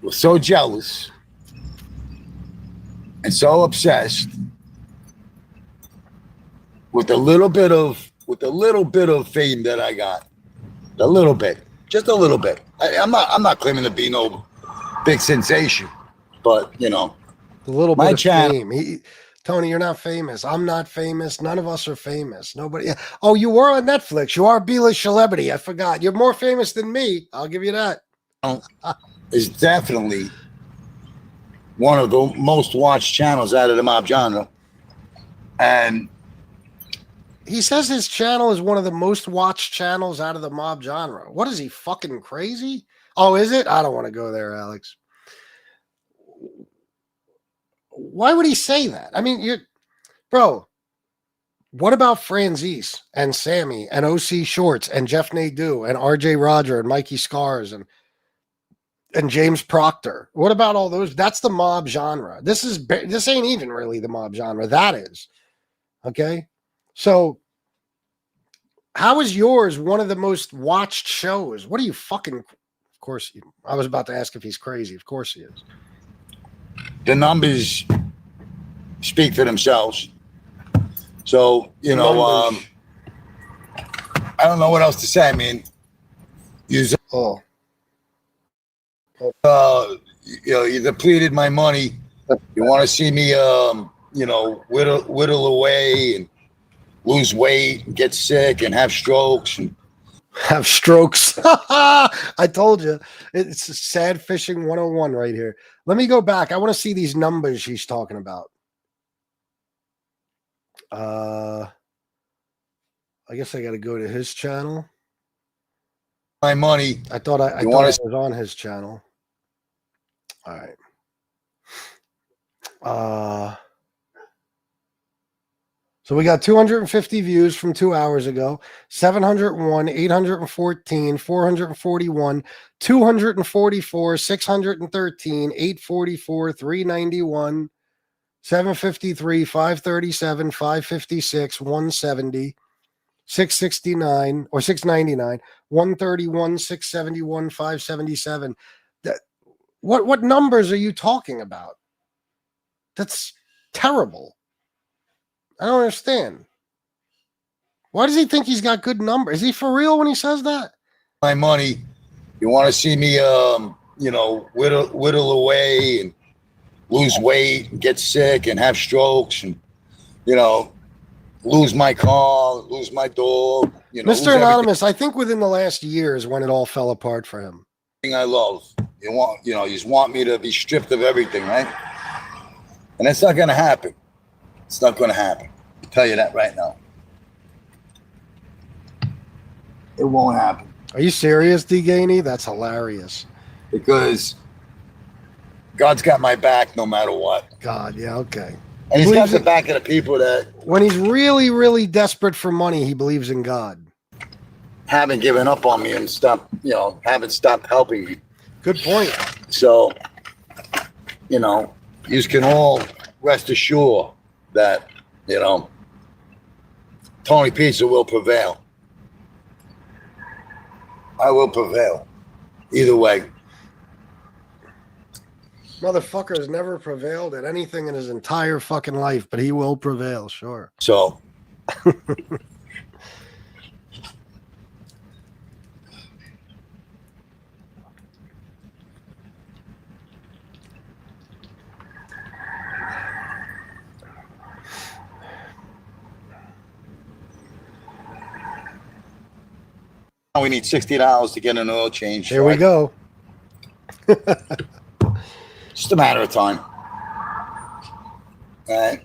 Were so jealous and so obsessed with the little bit of fame that I got. A little bit. Just a little bit. I'm not claiming to be no big sensation, but you know, The little My bit of channel- fame. Tony, you're not famous. I'm not famous. None of us are famous. Nobody. Oh, you were on Netflix. You are a B-list celebrity. I forgot. You're more famous than me. I'll give you that. is definitely one of the most watched channels out of the mob genre. And He says his channel is one of the most watched channels out of the mob genre. What is he, fucking crazy? Oh, is it? I don't want to go there, Alex. Why would he say that? I mean, bro, what about Franzese and Sammy and OC Shorts and Jeff Nadeau and RJ Roger and Mikey Scars and James Proctor? What about all those? That's the mob genre. This ain't even really the mob genre. That is. Okay. So how is yours one of the most watched shows? What are you fucking? Of course, I was about to ask if he's crazy. Of course he is. the numbers speak for themselves. So, you know, I don't know what else to say. I mean, you know, you depleted my money. You want to see me, you know, whittle away and lose weight and get sick and have strokes. And Have strokes. I told you. It's sad fishing 101 right here. Let me go back. I want to see these numbers he's talking about. I guess I got to go to his channel. my money. I thought I was on his channel. All right. So we got 250 views from 2 hours ago, 701, 814, 441, 244, 613, 844, 391, 753, 537, 556, 170, 669 or 699, 131, 671, 577. What numbers are you talking about? That's terrible. I don't understand. Why does he think he's got good numbers? Is he for real when he says that? My money. You want to see me, whittle away and lose weight and get sick and have strokes and, lose my car, lose my dog. Mr. Anonymous, I think within the last year is when it all fell apart for him. I love. You just want me to be stripped of everything, right? And it's not going to happen. It's not going to happen. I'll tell you that right now. It won't happen. Are you serious, D. Gainey? That's hilarious. Because God's got my back no matter what. God, yeah, okay. And he's got the back of the people that, when he's really, really desperate for money, he believes in God. Haven't given up on me and haven't stopped helping me. Good point. So, you can all rest assured that, Tony Pizza will prevail. I will prevail. Either way. Motherfucker has never prevailed at anything in his entire fucking life, but he will prevail, sure. So. We need $60 to get an oil change. Here we go. Just a matter of time. All right.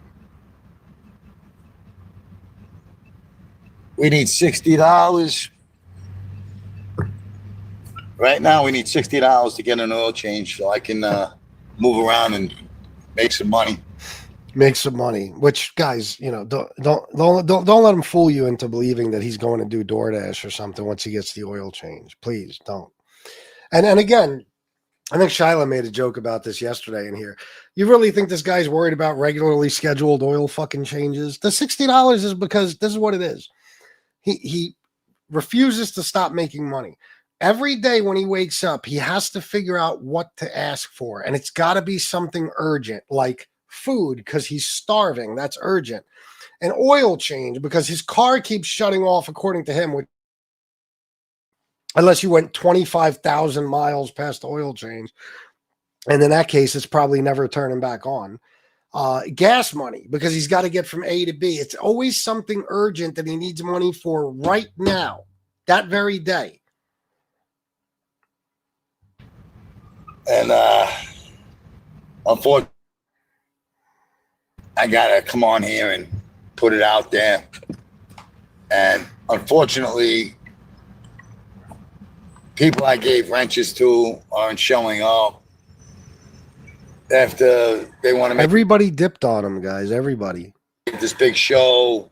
We need $60. Right now, we need $60 to get an oil change so I can move around and make some money. Make some money. Which, guys, don't let him fool you into believing that he's going to do DoorDash or something once he gets the oil change. Please don't. And again, I think Shyla made a joke about this yesterday in here. You really think this guy's worried about regularly scheduled oil fucking changes? The $60 is because this is what it is. He refuses to stop making money. Every day when he wakes up, he has to figure out what to ask for. And it's got to be something urgent, like food, because he's starving. That's urgent. An oil change, because his car keeps shutting off, according to him, unless you went 25,000 miles past the oil change. And in that case, it's probably never turning back on. Gas money, because he's got to get from A to B. It's always something urgent that he needs money for right now, that very day. And unfortunately, I got to come on here and put it out there. And unfortunately, people I gave wrenches to aren't showing up after they want to make everybody dipped on him, guys. Everybody. This big show.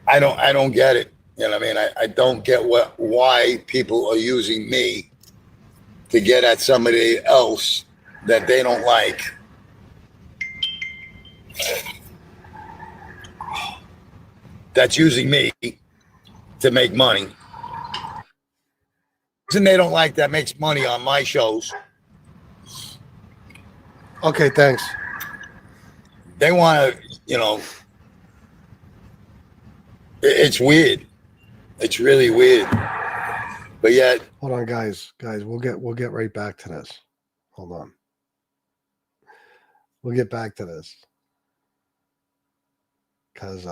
I don't get it. You know what I mean? I don't get why people are using me to get at somebody else that they don't like. That's using me to make money. And they don't like that makes money on my shows. Okay, thanks. They want to, it's weird. It's really weird. But yet, hold on, guys. We'll get right back to this. Hold on. We'll get back to this. Because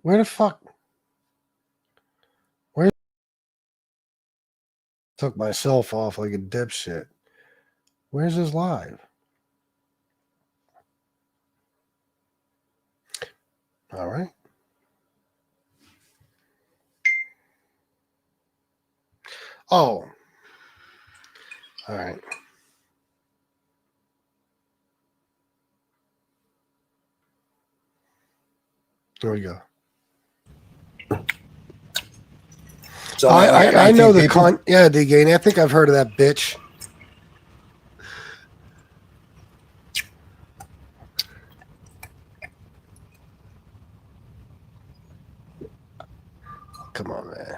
where the fuck? Where took myself off like a dipshit? Where's his live? All right. Oh. All right. There we go. So I know the Degain. I think I've heard of that bitch. Come on, man.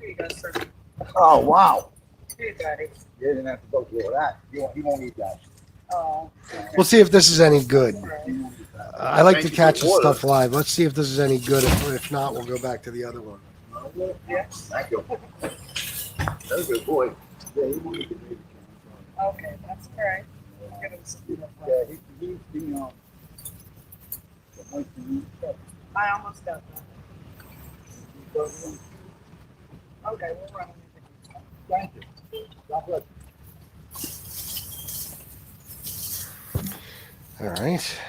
Here you go, sir. Oh, wow. Here you got it. You didn't have to go through all that. You won't eat that. Oh. We'll see if this is any good. Okay. I like to Thank you catch for the water. stuff live. Let's see if this is any good. If not, we'll go back to the other one. Yeah. Thank you. That's a good boy. Yeah, he wanted to be. Okay, that's great. Give him some. Yeah, he I almost got that. Okay, we'll run. Thank you. God bless. All right.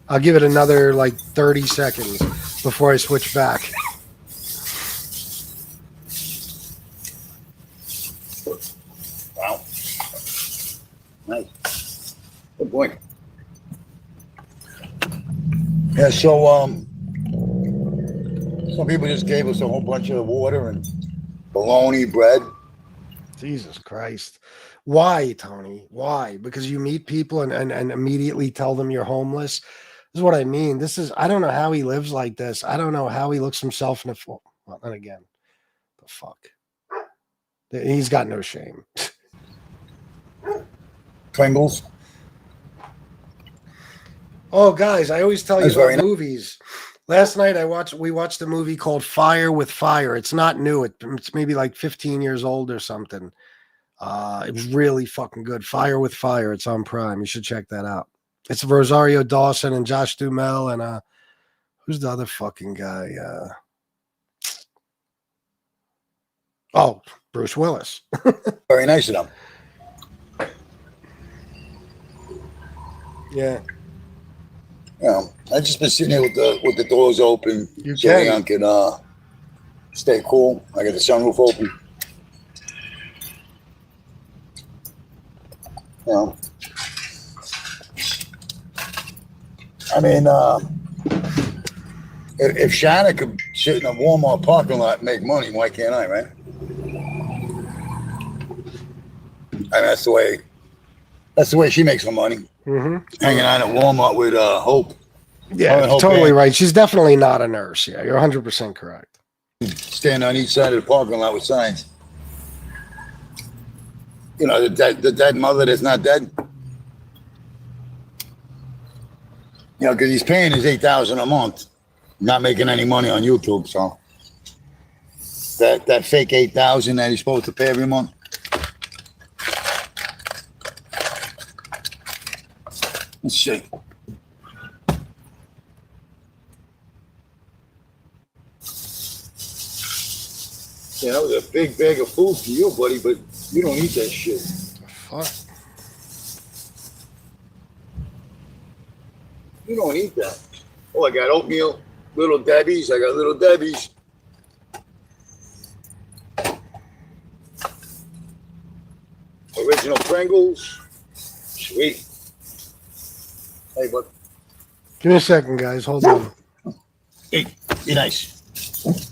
I'll give it another like 30 seconds before I switch back. Wow. Nice. Good boy. Yeah, so some people just gave us a whole bunch of water and bologna bread. Jesus Christ. Why, Tony? Why? Because you meet people and immediately tell them you're homeless. This is what I mean. I don't know how he lives like this. I don't know how he looks himself in the well, then again. The fuck. He's got no shame. Pringles. Oh, guys, I always tell you That's about very nice. movies. Last night we watched a movie called Fire with Fire. It's not new. It's maybe like 15 years old or something. It was really fucking good. Fire with Fire. It's on Prime. You should check that out. It's Rosario Dawson and Josh Duhamel and who's the other fucking guy? Bruce Willis. Very nice of them. Yeah. You know, I just been sitting here with the doors open You so can. Leon can stay cool. I got the sunroof open. You know, I mean, if Shanna could sit in a Walmart parking lot and make money, why can't I, right? And that's the way she makes her money. Mm-hmm. Hanging out at Walmart with Hope. Yeah, Hope totally Bank. right. She's definitely not a nurse. Yeah, you're 100% correct. Stand on each side of the parking lot with signs. You know, the dead mother that's not dead. You know, because he's paying his $8,000 a month, not making any money on YouTube. So that fake $8,000 that he's supposed to pay every month. Let's see. Yeah, that was a big bag of food for you, buddy, but you don't eat that shit. Fuck. You don't eat that. Oh, I got oatmeal, Little Debbie's. I got Little Debbie's. Original Pringles. Sweet. Hey, bud. Give me a second, guys. Hold on. Hey, be nice.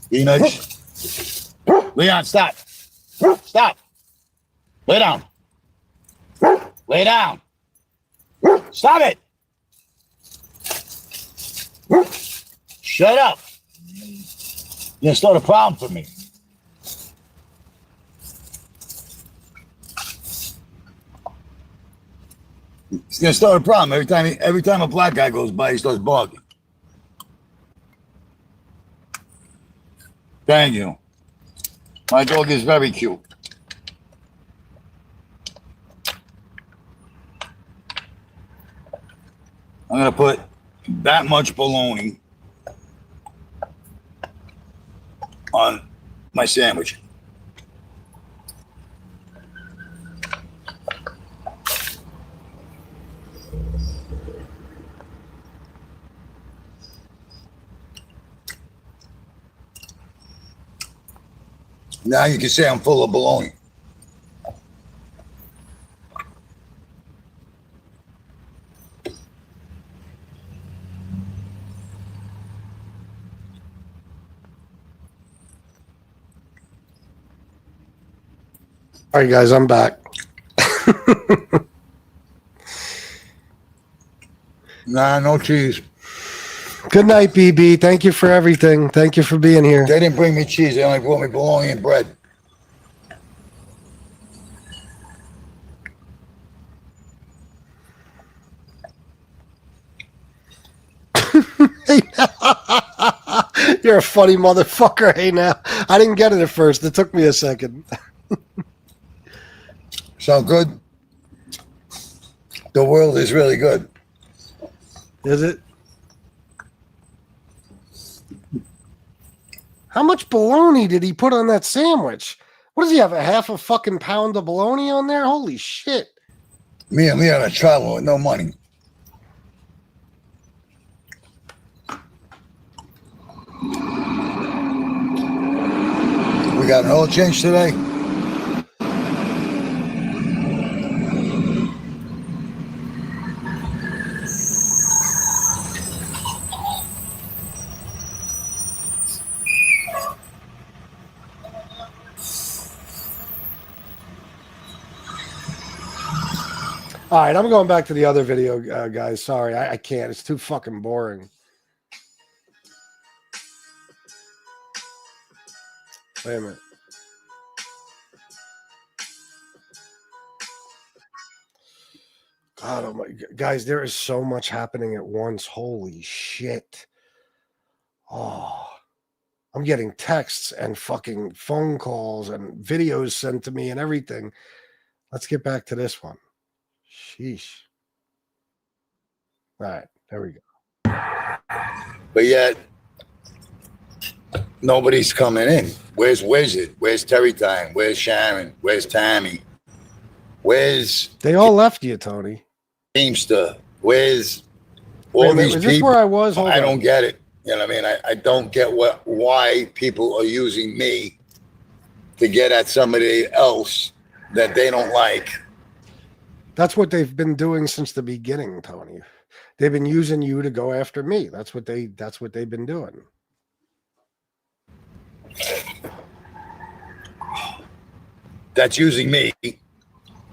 Be nice. Leon, stop. Stop. Lay down. Lay down. Stop it. Shut up. You're gonna start a problem for me. It's gonna start a problem every time a black guy goes by. He starts barking. Thank you. My dog is very cute. I'm gonna put that much bologna on my sandwich. Now you can say I'm full of baloney. All right, guys, I'm back. Nah, no cheese. Good night, BB. Thank you for everything. Thank you for being here. They didn't bring me cheese. They only brought me bologna and bread. Hey, you're a funny motherfucker. Hey, now. I didn't get it at first. It took me a second. Sound good? The world is really good. Is it? How much bologna did he put on that sandwich? What does he have, a half a fucking pound of bologna on there? Holy shit. Me and Leon are traveling with no money. We got an oil change today. All right, I'm going back to the other video, guys. Sorry, I can't. It's too fucking boring. Wait a minute. God, oh my guys, there is so much happening at once. Holy shit. Oh, I'm getting texts and fucking phone calls and videos sent to me and everything. Let's get back to this one. Sheesh. All right, there we go. But yet, nobody's coming in. Where's Wizard? Where's Terry Time? Where's Sharon? Where's Tammy? Where's They all left you, Tony. Teamster? Where's Wait a all minute, these is this people? where I was? Hold I on. don't get it. You know what I mean? I don't get why people are using me to get at somebody else that they don't like. That's what they've been doing since the beginning, Tony. They've been using you to go after me. That's what they've been doing. That's using me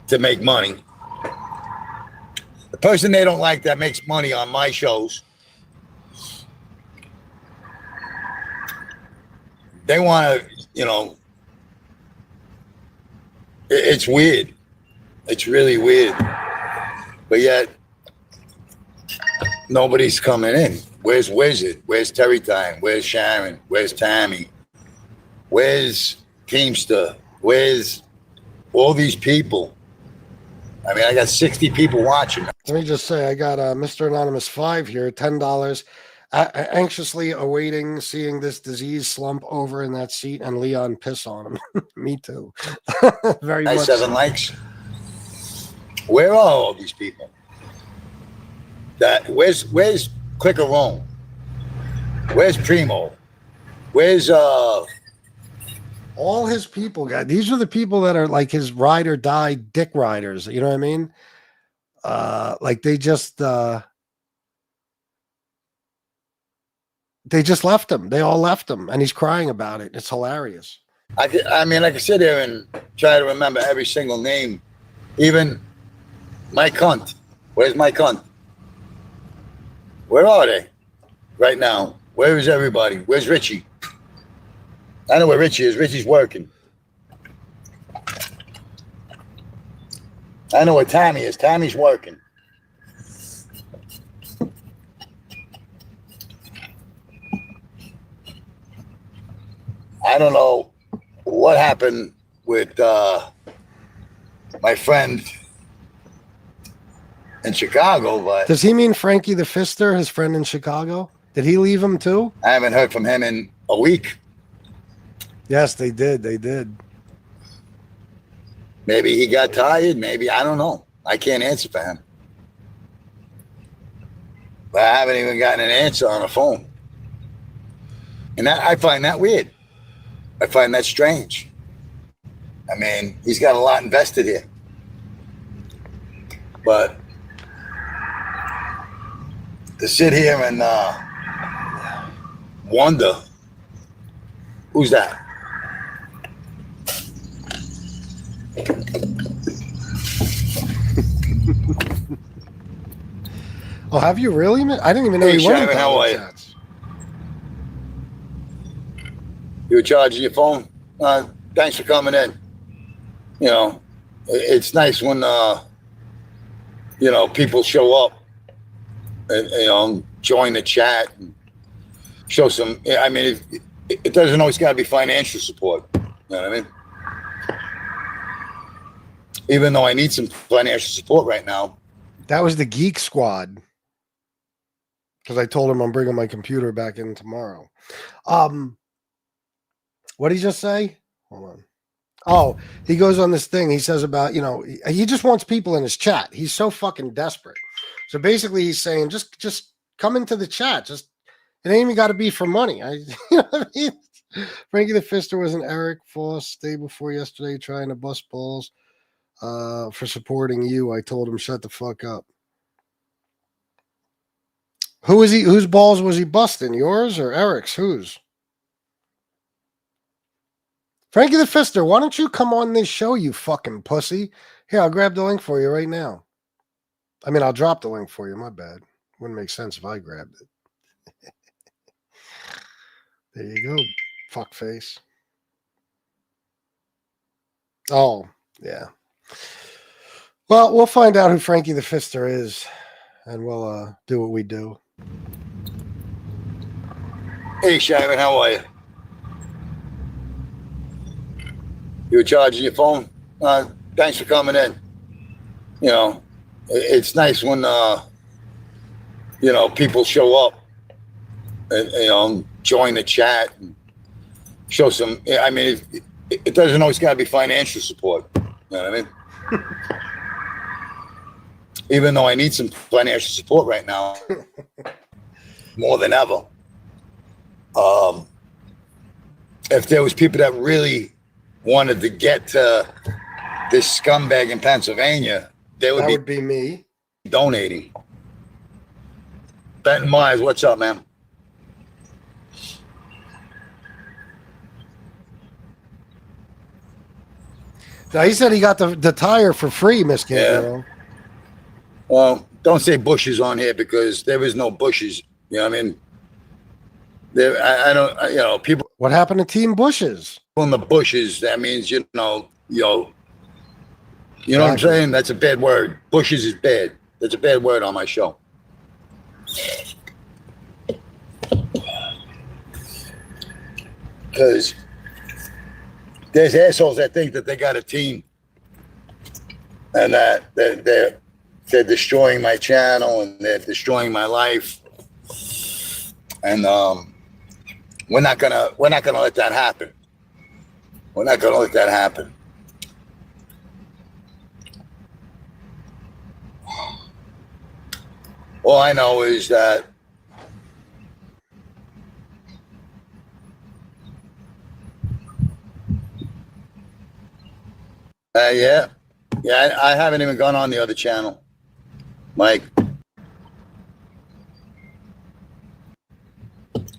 to make money. The person they don't like that makes money on my shows, they want to, you know, it's weird. It's really weird. But yet, nobody's coming in. Where's Wizard? Where's Terry Time? Where's Sharon? Where's Tammy? Where's Teamster? Where's all these people? I mean, I got 60 people watching. Let me just say, I got Mr. Anonymous 5 here, $10. Anxiously awaiting seeing this disease slump over in that seat and Leon piss on him. Me too. Very Nice much. 7 likes. Where are all these people? Where's Clicker Rome? Where's Primo? Where's all his people, guys? These are the people that are like his ride or die dick riders. You know what I mean? Like they just left him. They all left him, and he's crying about it. It's hilarious. I mean, I can sit there and try to remember every single name, even my cunt. Where's my cunt? Where are they right now? Where is everybody? Where's Richie? I know where Richie is. Richie's working. I know where Tammy is. Tammy's working. I don't know what happened with my friend in Chicago, but Does he mean Frankie the Fister, his friend in Chicago? Did he leave him too? I haven't heard from him in a week. Yes, they did. They did. Maybe he got tired. Maybe, I don't know. I can't answer for him. But I haven't even gotten an answer on the phone. And that, I find that weird. I find that strange. I mean, he's got a lot invested here. But to sit here and wonder, who's that? Oh, have you really? I didn't even know Hey, you went Shannon, how are you? chats. You were charging your phone? Thanks for coming in. You know, it's nice when, you know, people show up and, you know, join the chat and show some, I mean, it doesn't always got to be financial support. You know what I mean? Even though I need some financial support right now. That was the Geek Squad. Because I told him I'm bringing my computer back in tomorrow. What did he just say? Hold on. Oh, he goes on this thing. He says about, you know, he just wants people in his chat. He's so fucking desperate. So basically he's saying, just come into the chat. Just, it ain't even got to be for money. You know what I mean? Frankie the Fister was an Eric Foss day before yesterday trying to bust balls for supporting you. I told him, shut the fuck up. Who is he? Whose balls was he busting? Yours or Eric's? Whose? Frankie the Fister, why don't you come on this show, you fucking pussy? Here, I'll grab the link for you right now. I mean, I'll drop the link for you. My bad. Wouldn't make sense if I grabbed it. There you go, fuckface. Oh, yeah. Well, we'll find out who Frankie the Fister is, and we'll do what we do. Hey, Sharon, how are you? You were charging your phone? Thanks for coming in. You know, it's nice when, you know, people show up and, you know, join the chat and show some, I mean, it doesn't always got to be financial support. You know what I mean? Even though I need some financial support right now, more than ever. If there was people that really wanted to get to this scumbag in Pennsylvania, they would, would be me donating. Benton Myers, what's up, man? Now, he said he got the tire for free, Miss Gabriel. Yeah. Well, don't say bushes on here because there is no bushes. You know what I mean? There, I don't, you know, people. What happened to Team Bushes? In the bushes, that means, you know what I'm saying? That's a bad word. Bushes is bad. That's a bad word on my show. Because there's assholes that think that they got a team and that they're destroying my channel and they're destroying my life. And we're not gonna let that happen. We're not gonna let that happen. All I know is that yeah, I haven't even gone on the other channel, Mike.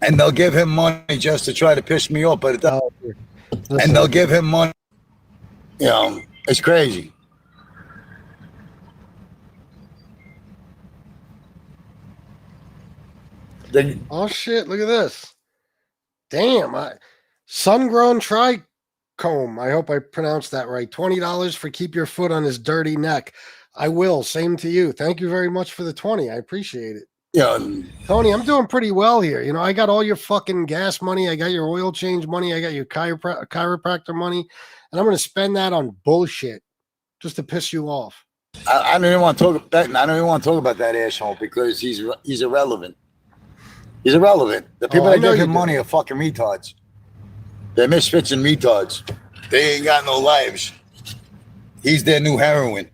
And they'll give him money just to try to piss me off, but it doesn't. And they'll give him money. You know, it's crazy. Oh shit! Look at this. Damn, sun-grown trichome. I hope I pronounced that right. $20 for keep your foot on his dirty neck. I will. Same to you. Thank you very much for the 20. I appreciate it. Yeah, Tony, I'm doing pretty well here. You know, I got all your fucking gas money. I got your oil change money. I got your chiropractor money, and I'm going to spend that on bullshit just to piss you off. I don't even want to talk about that. I don't even want to talk about that asshole because he's irrelevant. He's irrelevant. The people that give him money are fucking retards. They're misfits and retards. They ain't got no lives. He's their new heroin.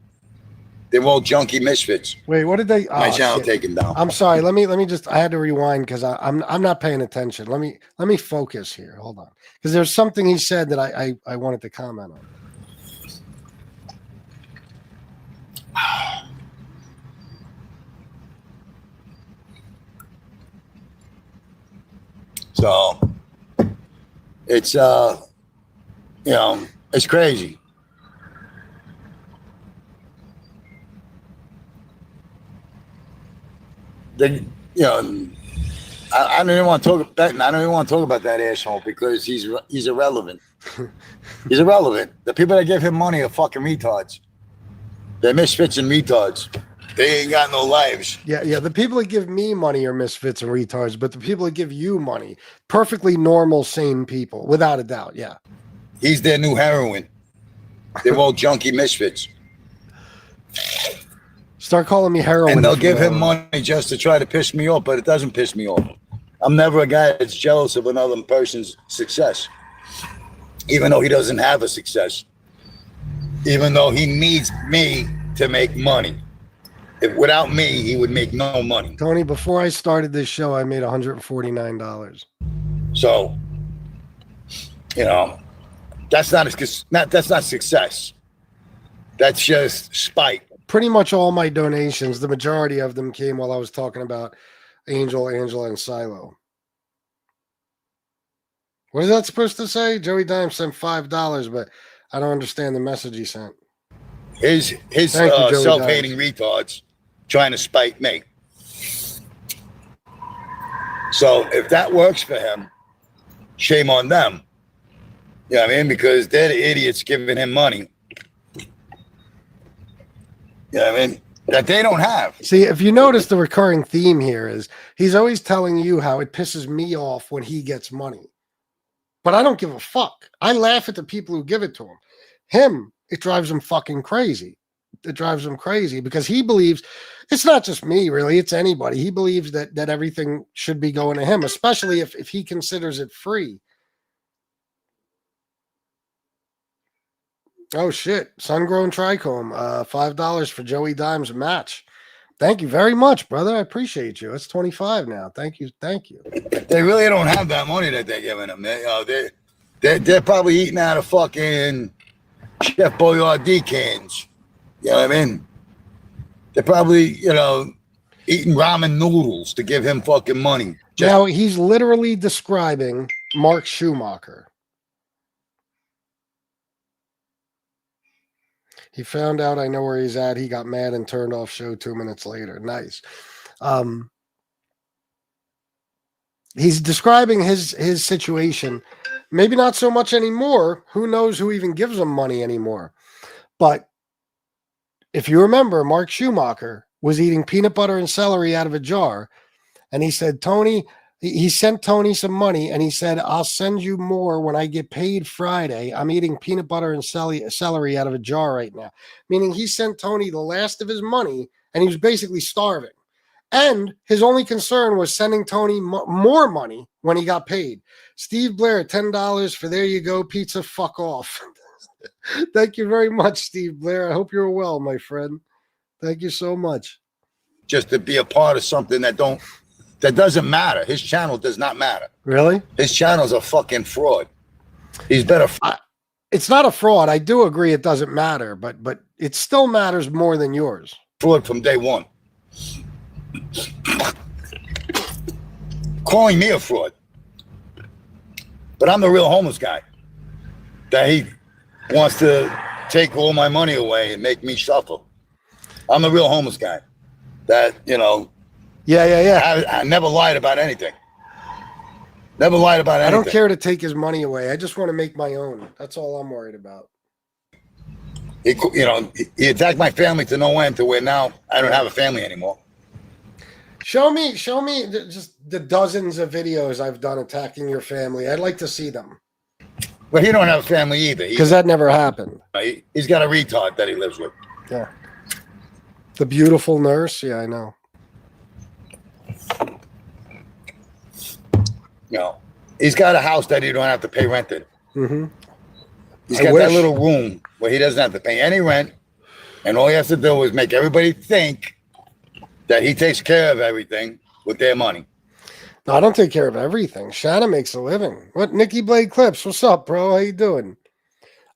They're all junkie misfits. Wait, what did they? My channel taken down. I'm sorry. Let me just. I had to rewind because I'm not paying attention. Let me focus here. Hold on, because there's something he said that I wanted to comment on. So it's it's crazy. I don't even want to talk about that. I don't even want to talk about that asshole because he's irrelevant. He's irrelevant. The people that give him money are fucking retards. They're misfits and retards. They ain't got no lives. Yeah. The people that give me money are misfits and retards, but the people that give you money, perfectly normal, sane people, without a doubt. Yeah. He's their new heroin. They're all junkie misfits. Start calling me heroin. And they'll give him money just to try to piss me off, but it doesn't piss me off. I'm never a guy that's jealous of another person's success, even though he doesn't have a success, even though he needs me to make money. If without me, he would make no money. Tony, before I started this show, I made $149. So, that's not success. That's just spite. Pretty much all my donations, the majority of them came while I was talking about Angel, Angela, and Silo. What is that supposed to say? Joey Dime sent $5, but I don't understand the message he sent. His self-hating retards trying to spite me. So if that works for him, shame on them. You know what I mean? Because they're the idiots giving him money. You know what I mean? That they don't have. See, if you notice, the recurring theme here is he's always telling you how it pisses me off when he gets money. But I don't give a fuck. I laugh at the people who give it to him. Him, it drives him fucking crazy. It drives him crazy because he believes it's not just me, really. It's anybody. He believes that everything should be going to him, especially if he considers it free. Oh, shit. Sun-grown trichome. $5 for Joey Dime's match. Thank you very much, brother. I appreciate you. It's 25 now. Thank you. Thank you. They really don't have that money that they're giving him. They're probably eating out of fucking Chef Boyardee cans. You know what I mean? They're probably, eating ramen noodles to give him fucking money. Now, he's literally describing Mark Schumacher. He found out I know where he's at. He got mad and turned off show 2 minutes later. Nice. He's describing his situation. Maybe not so much anymore. Who knows who even gives him money anymore? But if you remember, Mark Schumacher was eating peanut butter and celery out of a jar. And he said, Tony, he sent Tony some money and he said, I'll send you more when I get paid Friday. I'm eating peanut butter and celery out of a jar right now. Meaning he sent Tony the last of his money and he was basically starving. And his only concern was sending Tony more money when he got paid. Steve Blair, $10 for there you go, pizza, fuck off. Thank you very much, Steve Blair. I hope you're well, my friend. Thank you so much. Just to be a part of something that doesn't matter. His channel does not matter. Really? His channel's a fucking fraud. He's better. It's not a fraud. I do agree it doesn't matter, but it still matters more than yours. Fraud from day one. Calling me a fraud. But I'm the real homeless guy. That he wants to take all my money away and make me suffer. I'm the real homeless guy. That, Yeah. I never lied about anything. Never lied about anything. I don't care to take his money away. I just want to make my own. That's all I'm worried about. He attacked my family to no end to where now I don't have a family anymore. Show me just the dozens of videos I've done attacking your family. I'd like to see them. But he don't have a family either. Because that never happened. He's got a retard that he lives with. Yeah. The beautiful nurse. Yeah, I know. He's got a house that he don't have to pay rent in. Mm-hmm. He's got that little room where he doesn't have to pay any rent, and all he has to do is make everybody think that he takes care of everything with their money. No, I don't take care of everything. Shanna makes a living. What, Nikki Blade Clips? What's up, bro? How you doing?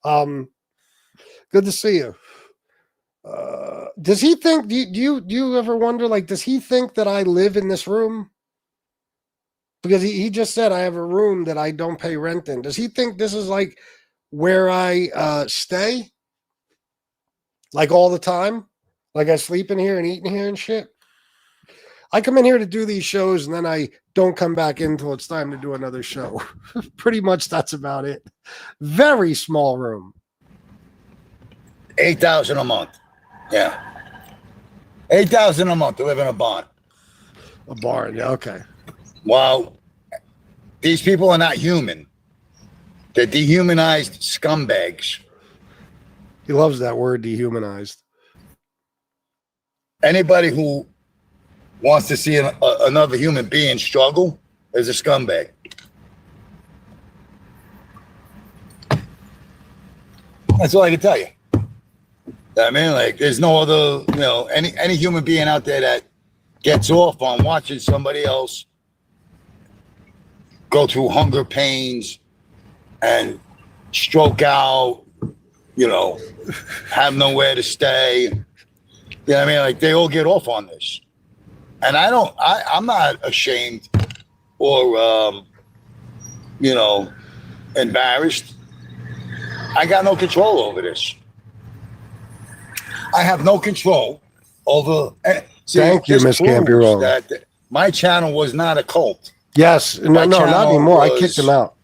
Good to see you. Does he think? Do you ever wonder? Like, does he think that I live in this room? Because he just said I have a room that I don't pay rent in. Does he think this is like where I stay? Like all the time? Like I sleep in here and eat in here and shit? I come in here to do these shows and then I don't come back in until it's time to do another show. Pretty much that's about it. Very small room. $8,000 a month. Yeah. $8,000 a month to live in a barn. A barn, yeah, okay. Well, these people are not human. They're dehumanized scumbags. He loves that word, dehumanized. Anybody who wants to see another human being struggle is a scumbag. That's all I can tell you. I mean, like, there's no other, any human being out there that gets off on watching somebody else go through hunger pains and stroke out, have nowhere to stay. You know what I mean? Like, they all get off on this. And I'm not ashamed or, embarrassed. I got no control over this. I have no control over. Thank you, Miss Campiro. That my channel was not a cult. Yes, no, not anymore. I kicked him out.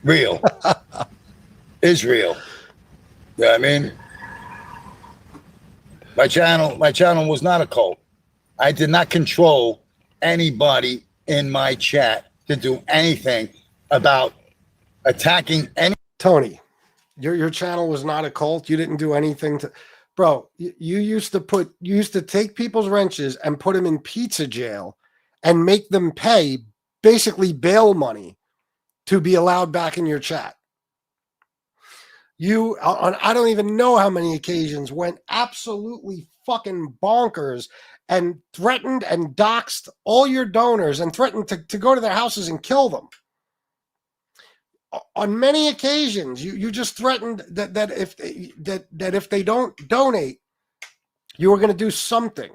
Real. Is real. You know what I mean? My channel was not a cult. I did not control anybody in my chat to do anything about attacking any. Tony, your channel was not a cult. You didn't do anything to. Bro, you used to take people's wrenches and put them in pizza jail and make them pay basically bail money to be allowed back in your chat. You, on I don't even know how many occasions, went absolutely fucking bonkers and threatened and doxed all your donors and threatened to go to their houses and kill them. On many occasions, you just threatened that if they don't donate, you were going to do something.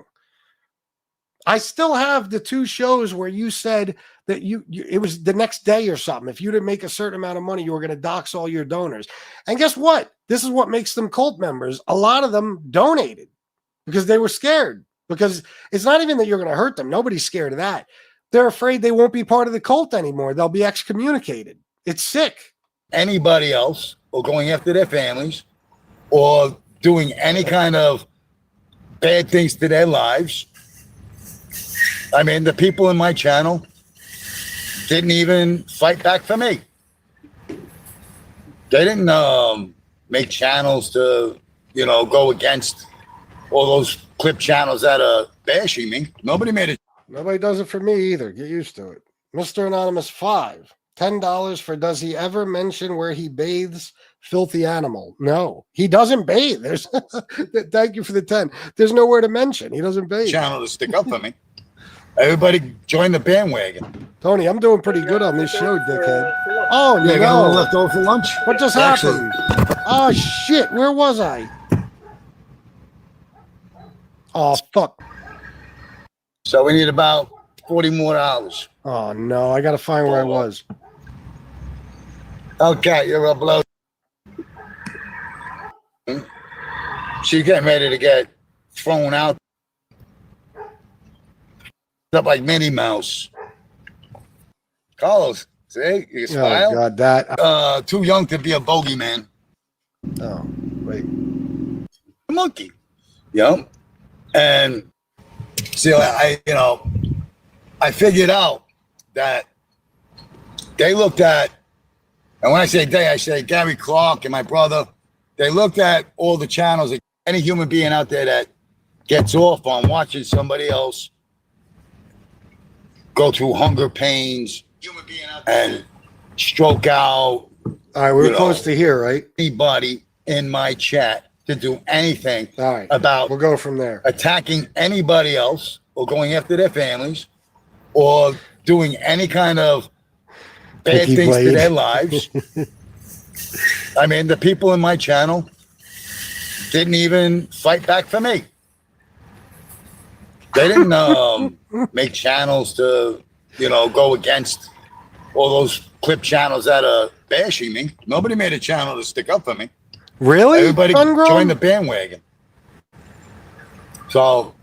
I still have the 2 shows where you said that it was the next day or something. If you didn't make a certain amount of money, you were going to dox all your donors. And guess what? This is what makes them cult members. A lot of them donated because they were scared. Because it's not even that you're going to hurt them. Nobody's scared of that. They're afraid they won't be part of the cult anymore. They'll be excommunicated. It's sick. Anybody else, or going after their families, or doing any kind of bad things to their lives. I mean, the people in my channel didn't even fight back for me. They didn't make channels to, go against all those clip channels that are bashing me. Nobody made it. Nobody does it for me either. Get used to it. Mr. Anonymous 5. $10 for does he ever mention where he bathes filthy animal? No, he doesn't bathe. There's thank you for the 10. There's nowhere to mention. He doesn't bathe. Channel to stick up for me. Everybody join the bandwagon. Tony, I'm doing pretty good on this show, dickhead. Oh, Yeah, no. got a little left over for lunch. What just happened? Oh, shit. Where was I? Oh, fuck. So we need about $40 more. Oh, no. I got to find where I was. Okay, you're a blow. She's getting ready to get thrown out. Up like Minnie Mouse. Carlos, see? You smile? Oh, God, that. Too young to be a bogeyman. Oh, wait. A monkey. And see, I figured out that they looked at, and when I say they, I say Gary Clark and my brother, they looked at all the channels, any human being out there that gets off on watching somebody else go through hunger pains and stroke out. All right, we're close to here, right? Anybody in my chat to do anything All right, about we'll go from there. attacking anybody else or going after their families or doing any kind of bad Picky things to blade. their lives. I mean, the people in my channel didn't even fight back for me. They didn't make channels to, go against all those clip channels that are bashing me. Nobody made a channel to stick up for me. Really? Everybody Ungrown? joined the bandwagon. So,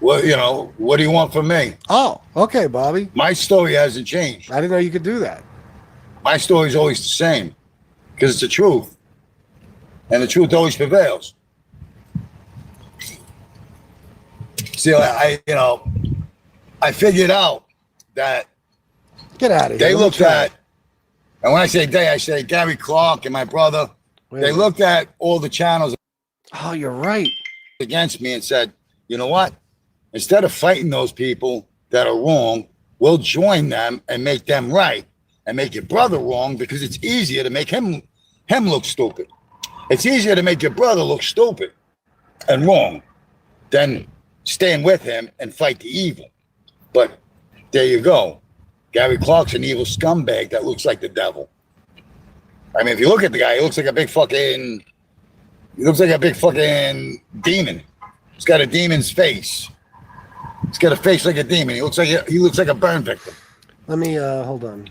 what do you want from me? Oh, okay, Bobby. My story hasn't changed. I didn't know you could do that. My story's always the same because it's the truth, and the truth always prevails. See, I figured out that Get out of here. they Let me looked try. at, and when I say they, I say Gary Clark and my brother. Wait a They minute. looked at all the channels Oh, you're right. against me and said, you know what? Instead of fighting those people that are wrong, we'll join them and make them right and make your brother wrong because it's easier to make him look stupid. It's easier to make your brother look stupid and wrong than staying with him and fight the evil. But there you go. Gary Clark's an evil scumbag that looks like the devil. I mean, if you look at the guy, he looks like a big fucking demon. He's got a demon's face. He's got a face like a demon. He looks like a burn victim. Let me hold on.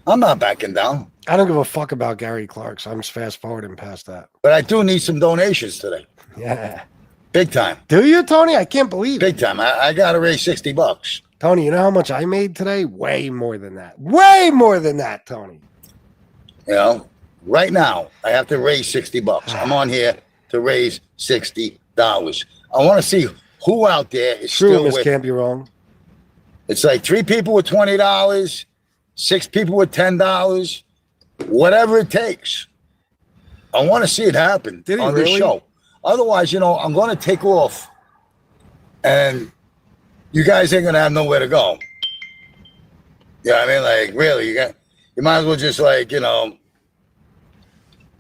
I'm not backing down, I don't give a fuck about Gary Clark, so I'm just fast forwarding past that. but I do need some donations today. Yeah. Big time. Do you, Tony? I can't believe it. Big time. I got to raise $60. Tony, you know how much I made today? Way more than that. Way more than that, Tony. Right now, I have to raise $60. I'm on here to raise $60. I want to see who out there is True, still Miss with. Can't Be Wrong. It's like 3 people with $20, 6 people with $10, whatever it takes. I want to see it happen Did he on this really? show. Otherwise, I'm going to take off, and you guys ain't going to have nowhere to go. Yeah, I mean, like, really, you might as well just, like, I don't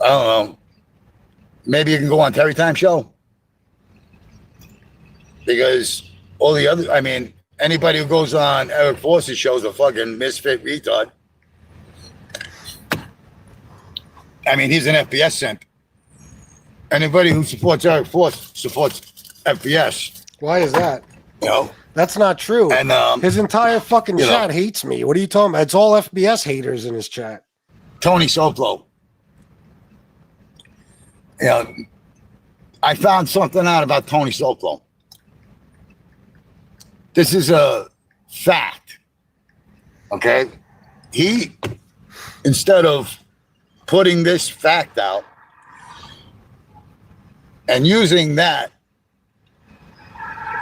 know. Maybe you can go on Terry Time Show. Because all the other, I mean, anybody who goes on Eric Force's show is a fucking misfit retard. I mean, he's an FBS simp. Anybody who supports Eric Force supports FBS. Why is that? You know? That's not true. And His entire fucking chat hates me. What are you talking about? It's all FBS haters in his chat. Tony Soplo. I found something out about Tony Soplo. This is a fact. Okay? He, instead of putting this fact out and using that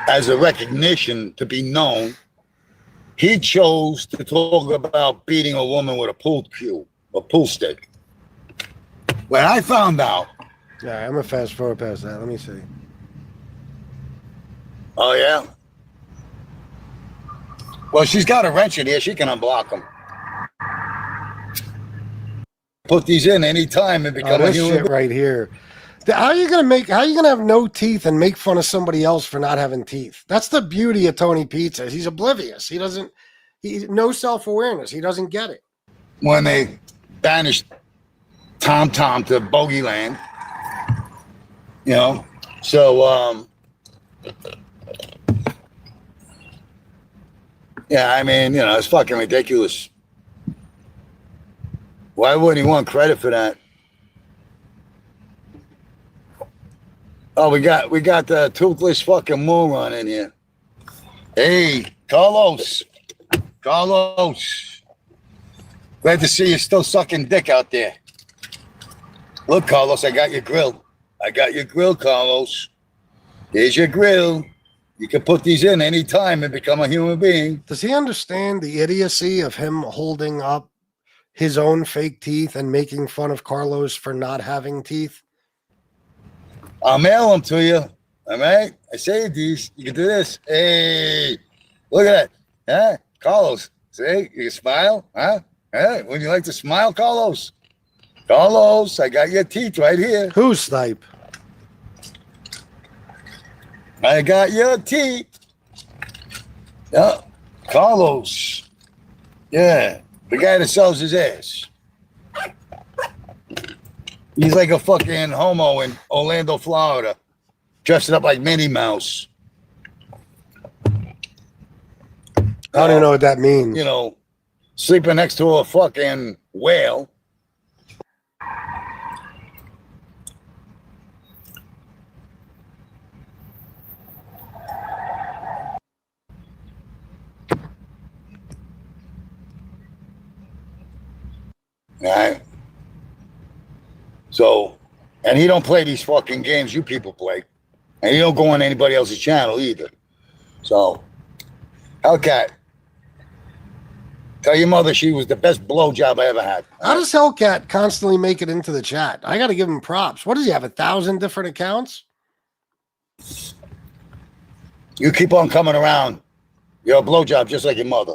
as a recognition to be known, he chose to talk about beating a woman with a pool cue, a pool stick. When I found out, Yeah, I'm gonna fast forward past that. Let me see. oh yeah, well, she's got a wrench in here. She can unblock them. Put these in anytime and Oh, become a this human. shit right here. How are you gonna have no teeth and make fun of somebody else for not having teeth? That's the beauty of Tony Pizza. He's oblivious. He no self-awareness. He doesn't get it. When they banished Tom to Bogeyland, so yeah, I mean, it's fucking ridiculous. Why wouldn't he want credit for that? Oh, we got the toothless fucking moron in here. Hey, Carlos. Glad to see you still sucking dick out there. Look, Carlos, I got your grill. Carlos. Here's your grill. You can put these in anytime and become a human being. Does he understand the idiocy of him holding up his own fake teeth and making fun of Carlos for not having teeth? I'll mail them to you. All right? I saved these. You can do this. Hey, look at that. Huh? Carlos, see? You can smile? Huh? Hey, would you like to smile, Carlos? Carlos, I got your teeth right here. Who's Snipe? I got your teeth. Yeah, Carlos. Yeah, the guy that sells his ass. He's like a fucking homo in Orlando, Florida, dressing up like Minnie Mouse. I don't even know what that means. You know, sleeping next to a fucking whale. All right. So, and he don't play these fucking games you people play. And he don't go on anybody else's channel either. So, Hellcat, tell your mother she was the best blowjob I ever had. How does Hellcat constantly make it into the chat? I got to give him props. What does he have, 1,000 different accounts? You keep on coming around. You're a blowjob just like your mother.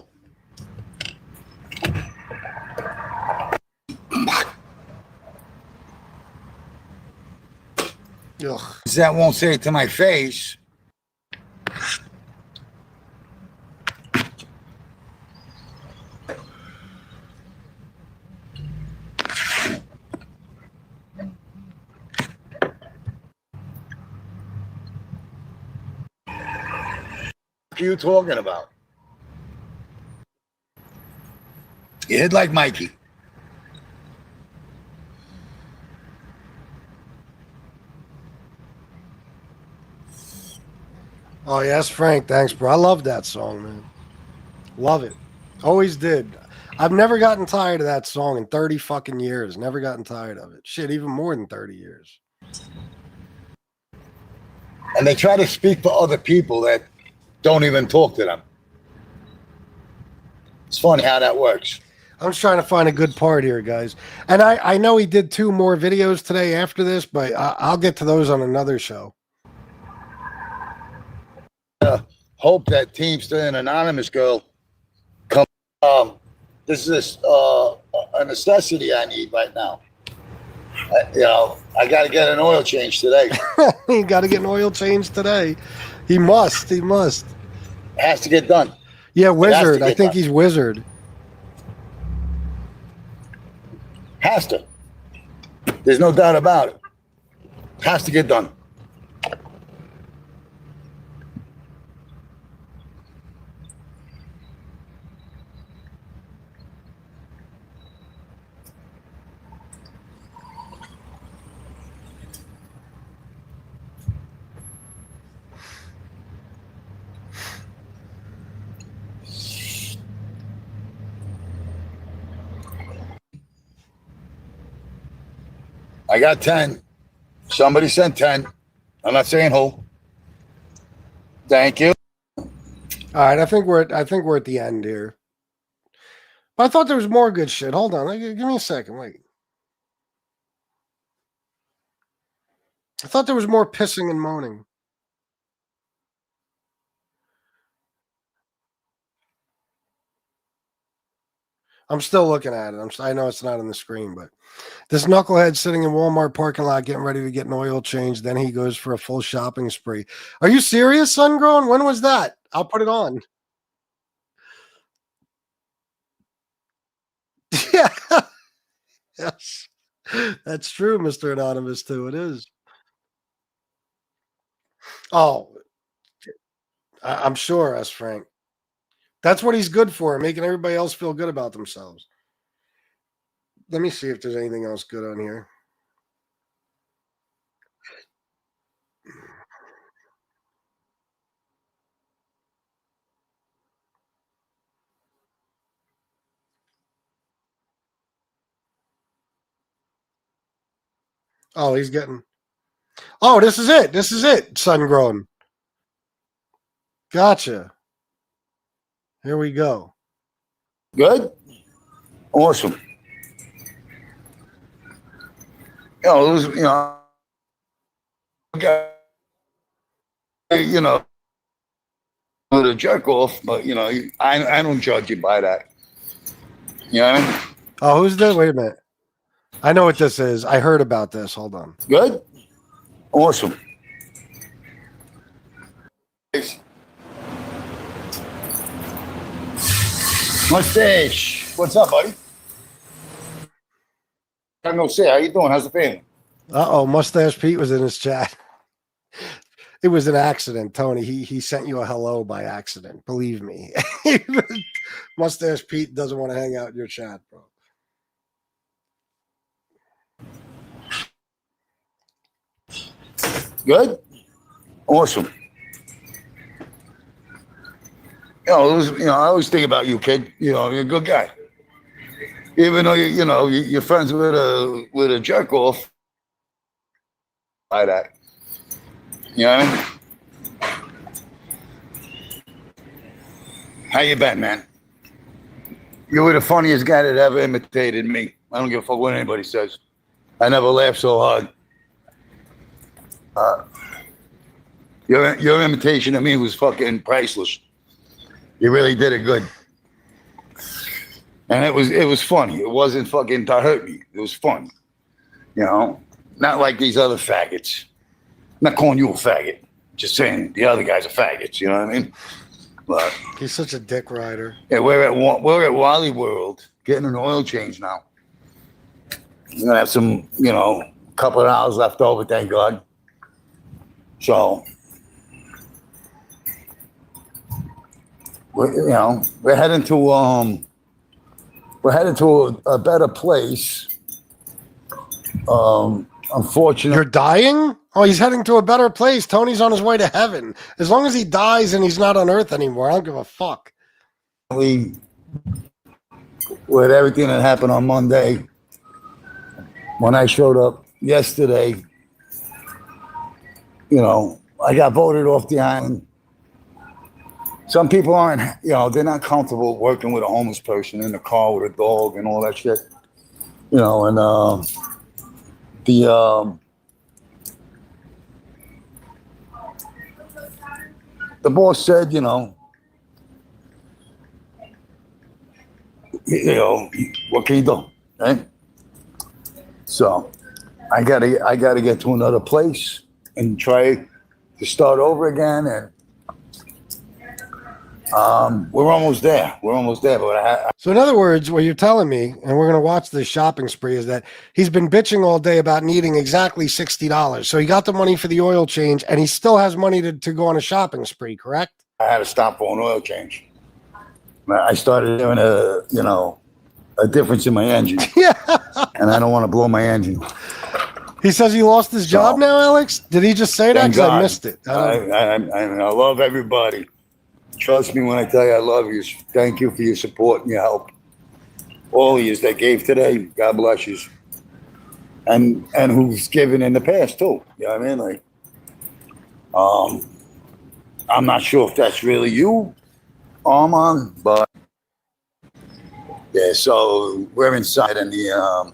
Ugh. That won't say it to my face. What are you talking about? You hit like Mikey. Oh, yes, Frank. Thanks, bro. I love that song, man. Love it. Always did. I've never gotten tired of that song in 30 fucking years. Never gotten tired of it. Shit, even more than 30 years. And they try to speak for other people that don't even talk to them. It's funny how that works. I'm just trying to find a good part here, guys. And I know he did 2 more videos today after this, but I'll get to those on another show. Hope that Teamster and Anonymous girl come. This is a necessity I need right now. I got to get an oil change today. He got to get an oil change today. He must. He must. It has to get done. Yeah, Wizard. I think done. he's Wizard. Has to. There's no doubt about it. Has to get done. I got 10. Somebody sent 10. I'm not saying who. Thank you. All right, I think we're at the end here. But I thought there was more good shit. Hold on, give me a second. Wait. I thought there was more pissing and moaning. I'm still looking at it. I know it's not on the screen, but this knucklehead sitting in Walmart parking lot getting ready to get an oil change. Then he goes for a full shopping spree. Are you serious, Sungrown? When was that? I'll put it on. Yeah. Yes. That's true, Mr. Anonymous, too. It is. Oh, I'm sure, S. Frank. That's what he's good for, making everybody else feel good about themselves. Let me see if there's anything else good on here. Oh, he's getting. Oh, this is it. This is it, Sungrown. Gotcha. Here we go. Good? Awesome. It was, with a jerk off, but, I don't judge you by that. You know what I mean? Oh, who's this? Wait a minute. I know what this is. I heard about this. Hold on. Good? Awesome. Mustache. What's up, buddy? I don't know, say, how you doing? How's the family? Uh-oh, Mustache Pete was in his chat. It was an accident, Tony. He sent you a hello by accident. Believe me. Mustache Pete doesn't want to hang out in your chat, bro. Good? Awesome. I always think about you, kid. You're a good guy. Even though you're friends with a jerk off. Like that. You know what I mean? How you been, man? You were the funniest guy that ever imitated me. I don't give a fuck what anybody says. I never laughed so hard. Your imitation of me was fucking priceless. You really did it good. And it was funny. It wasn't fucking to hurt me. It was fun. Not like these other faggots. I'm not calling you a faggot. Just saying the other guys are faggots. You know what I mean? But he's such a dick rider. Yeah, we're at Wally World getting an oil change now. We're gonna have some, couple of hours left over, thank God. So we're heading to a better place. Unfortunately, you're dying? Oh, he's heading to a better place. Tony's on his way to heaven. As long as he dies and he's not on Earth anymore, I don't give a fuck. With everything that happened on Monday, when I showed up yesterday, I got voted off the island. Some people aren't, they're not comfortable working with a homeless person in the car with a dog and all that shit. The boss said, what can you do, right? So I gotta get to another place and try to start over again, and we're almost there. But so in other words, what you're telling me, and we're going to watch this shopping spree, is that he's been bitching all day about needing exactly $60. So he got the money for the oil change, and he still has money to go on a shopping spree, correct? I had to stop for an oil change. I started doing a difference in my engine. Yeah. And I don't want to blow my engine. He says he lost his job now, Alex? Did he just say that? Because I missed it. I love everybody. Trust me when I tell you I love you. Thank you for your support and your help. All of you that gave today, God bless you. And who's given in the past too. You know what I mean? Like, I'm not sure if that's really you, Armand, but yeah, so we're inside and the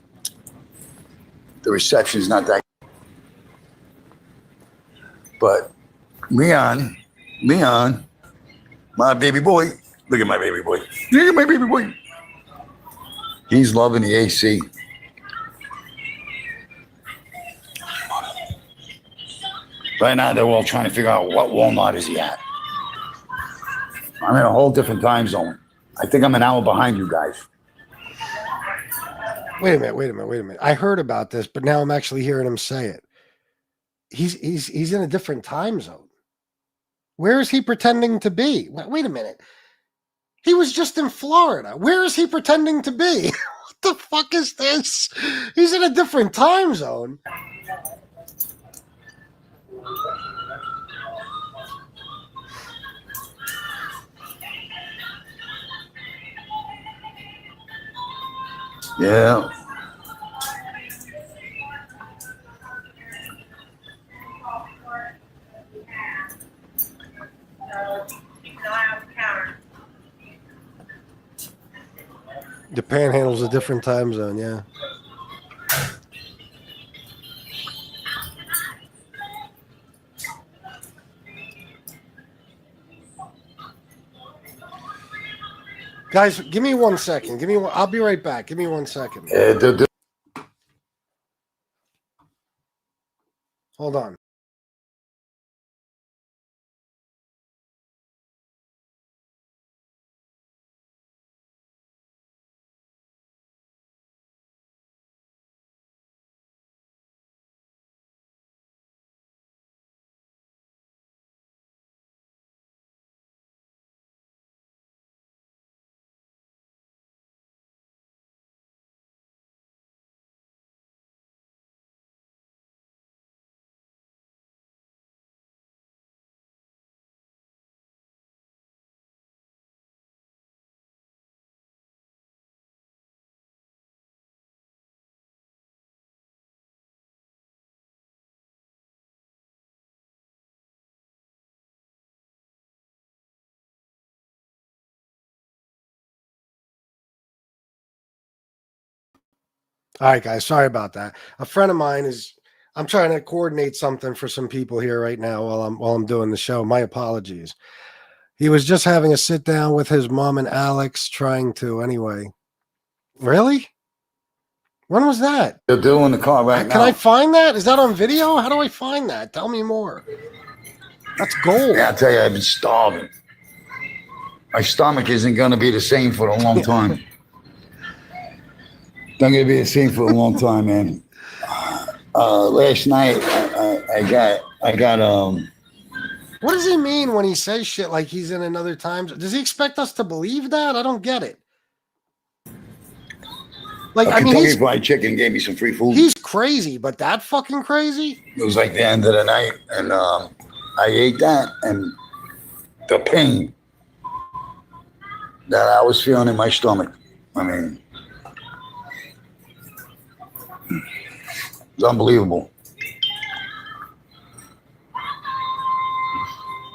reception's not that. But Leon, my baby boy, look at my baby boy. Look at my baby boy. He's loving the AC. Right now, they're all trying to figure out what Walmart is he at. I'm in a whole different time zone. I think I'm an hour behind you guys. Wait a minute. I heard about this, but now I'm actually hearing him say it. He's in a different time zone. Where is he pretending to be? Wait a minute. He was just in Florida. Where is he pretending to be? What the fuck is this? He's in a different time zone. Yeah. The Panhandle's a different time zone, yeah. Guys, give me 1 second. I'll be right back. Give me 1 second. Hold on. All right, guys. Sorry about that. A friend of mine is. I'm trying to coordinate something for some people here right now while I'm doing the show. My apologies. He was just having a sit down with his mom and Alex, trying to anyway. Really? When was that? They're doing the car right now. Can I find that? Is that on video? How do I find that? Tell me more. That's gold. Yeah, I'll tell you, I've been starving. My stomach isn't going to be the same for a long time. Not going to be the same for a long time, man. Last night, I got. What does he mean when he says shit like he's in another time? Does he expect us to believe that? I don't get it. Like, I mean, Kentucky Fried Chicken gave me some free food. He's crazy, but that fucking crazy? It was like the end of the night, and I ate that, and the pain that I was feeling in my stomach, I mean, it's unbelievable.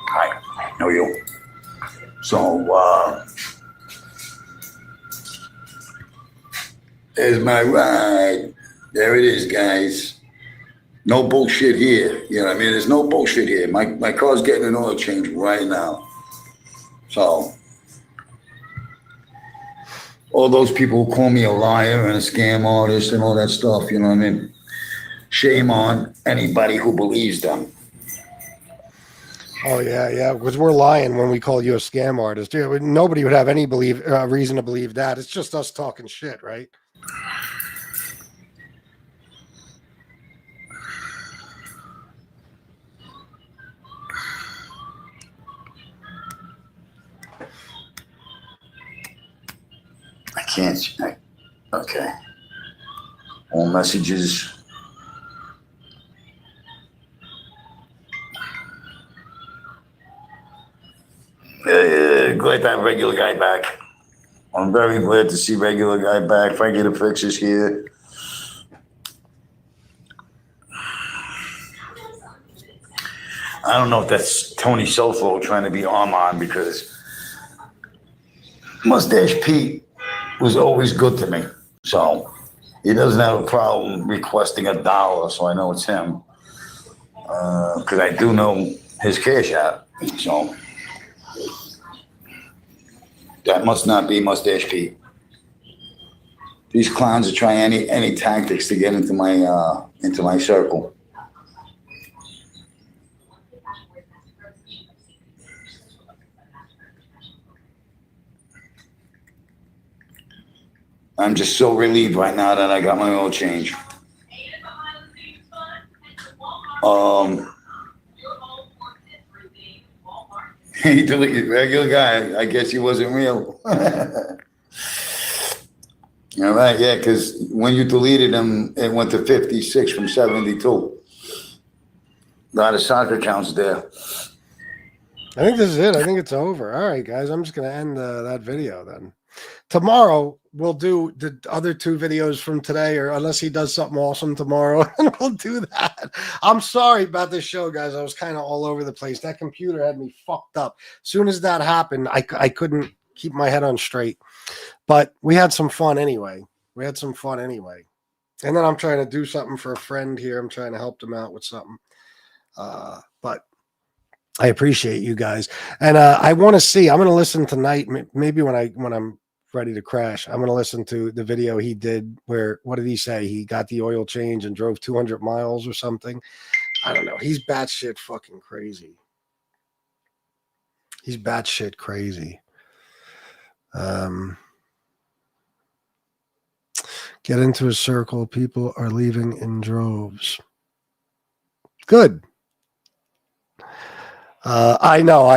Hi, how are you? So, there's my ride. There it is, guys. No bullshit here. You know what I mean? There's no bullshit here. My car's getting an oil change right now. So, all those people who call me a liar and a scam artist and all that stuff, you know what I mean? Shame on anybody who believes them. Oh, yeah, because we're lying when we call you a scam artist. Yeah, nobody would have any reason to believe that. It's just us talking shit, right? I can't. Okay. All messages. Glad to have regular guy back. I'm very glad to see regular guy back. If I get a fixes here. I don't know if that's Tony Sofo trying to be Armand, because Mustache Pete was always good to me. So he doesn't have a problem requesting $1, so I know it's him. Because I do know his cash app. So that must not be Mustache Pete. These clowns are trying any tactics to get into my circle. I'm just so relieved right now that I got my oil change. He deleted regular guy. I guess he wasn't real. All right, yeah, because when you deleted him, it went to 56 from 72. A lot of soccer accounts there. I think this is it. I think it's over. All right, guys. I'm just going to end that video then. Tomorrow, we'll do the other 2 videos from today, or unless he does something awesome tomorrow, and we'll do that. I'm sorry about this show, guys. I was kind of all over the place. That computer had me fucked up. As soon as that happened, I couldn't keep my head on straight. But we had some fun anyway. And then I'm trying to do something for a friend here. I'm trying to help them out with something. But I appreciate you guys. And I want to see, I'm going to listen tonight. Maybe when I'm ready to crash, I'm going to listen to the video he did where, what did he say? He got the oil change and drove 200 miles or something. I don't know. He's batshit fucking crazy. Get into a circle. People are leaving in droves. Good. I know.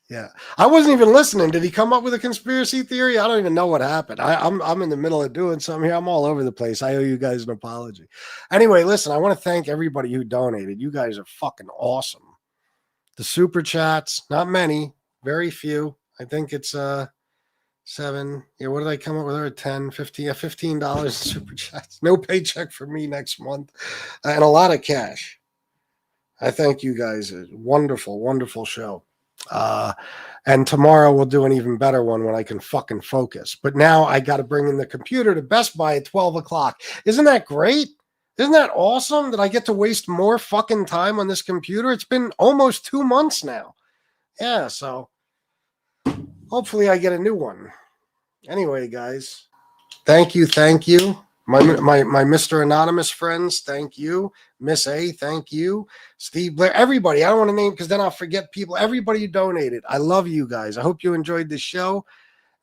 Yeah. I wasn't even listening. Did he come up with a conspiracy theory? I don't even know what happened. I'm in the middle of doing something here. I'm all over the place. I owe you guys an apology. Anyway, listen, I want to thank everybody who donated. You guys are fucking awesome. The super chats, not many, very few. I think it's 7. Yeah, what did I come up with? 10, 15, $15 super chats. No paycheck for me next month. And a lot of cash. I thank you guys. Wonderful, wonderful show. And tomorrow we'll do an even better one when I can fucking focus. But now I got to bring in the computer to Best Buy at 12 o'clock. Isn't that great? Isn't that awesome that I get to waste more fucking time on this computer? It's been almost 2 months now. Yeah, so hopefully I get a new one. Anyway, guys, thank you. My Mr. Anonymous friends, thank you. Miss A, thank you. Steve Blair, everybody. I don't want to name because then I'll forget people. Everybody who donated. I love you guys. I hope you enjoyed the show,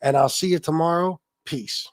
and I'll see you tomorrow. Peace.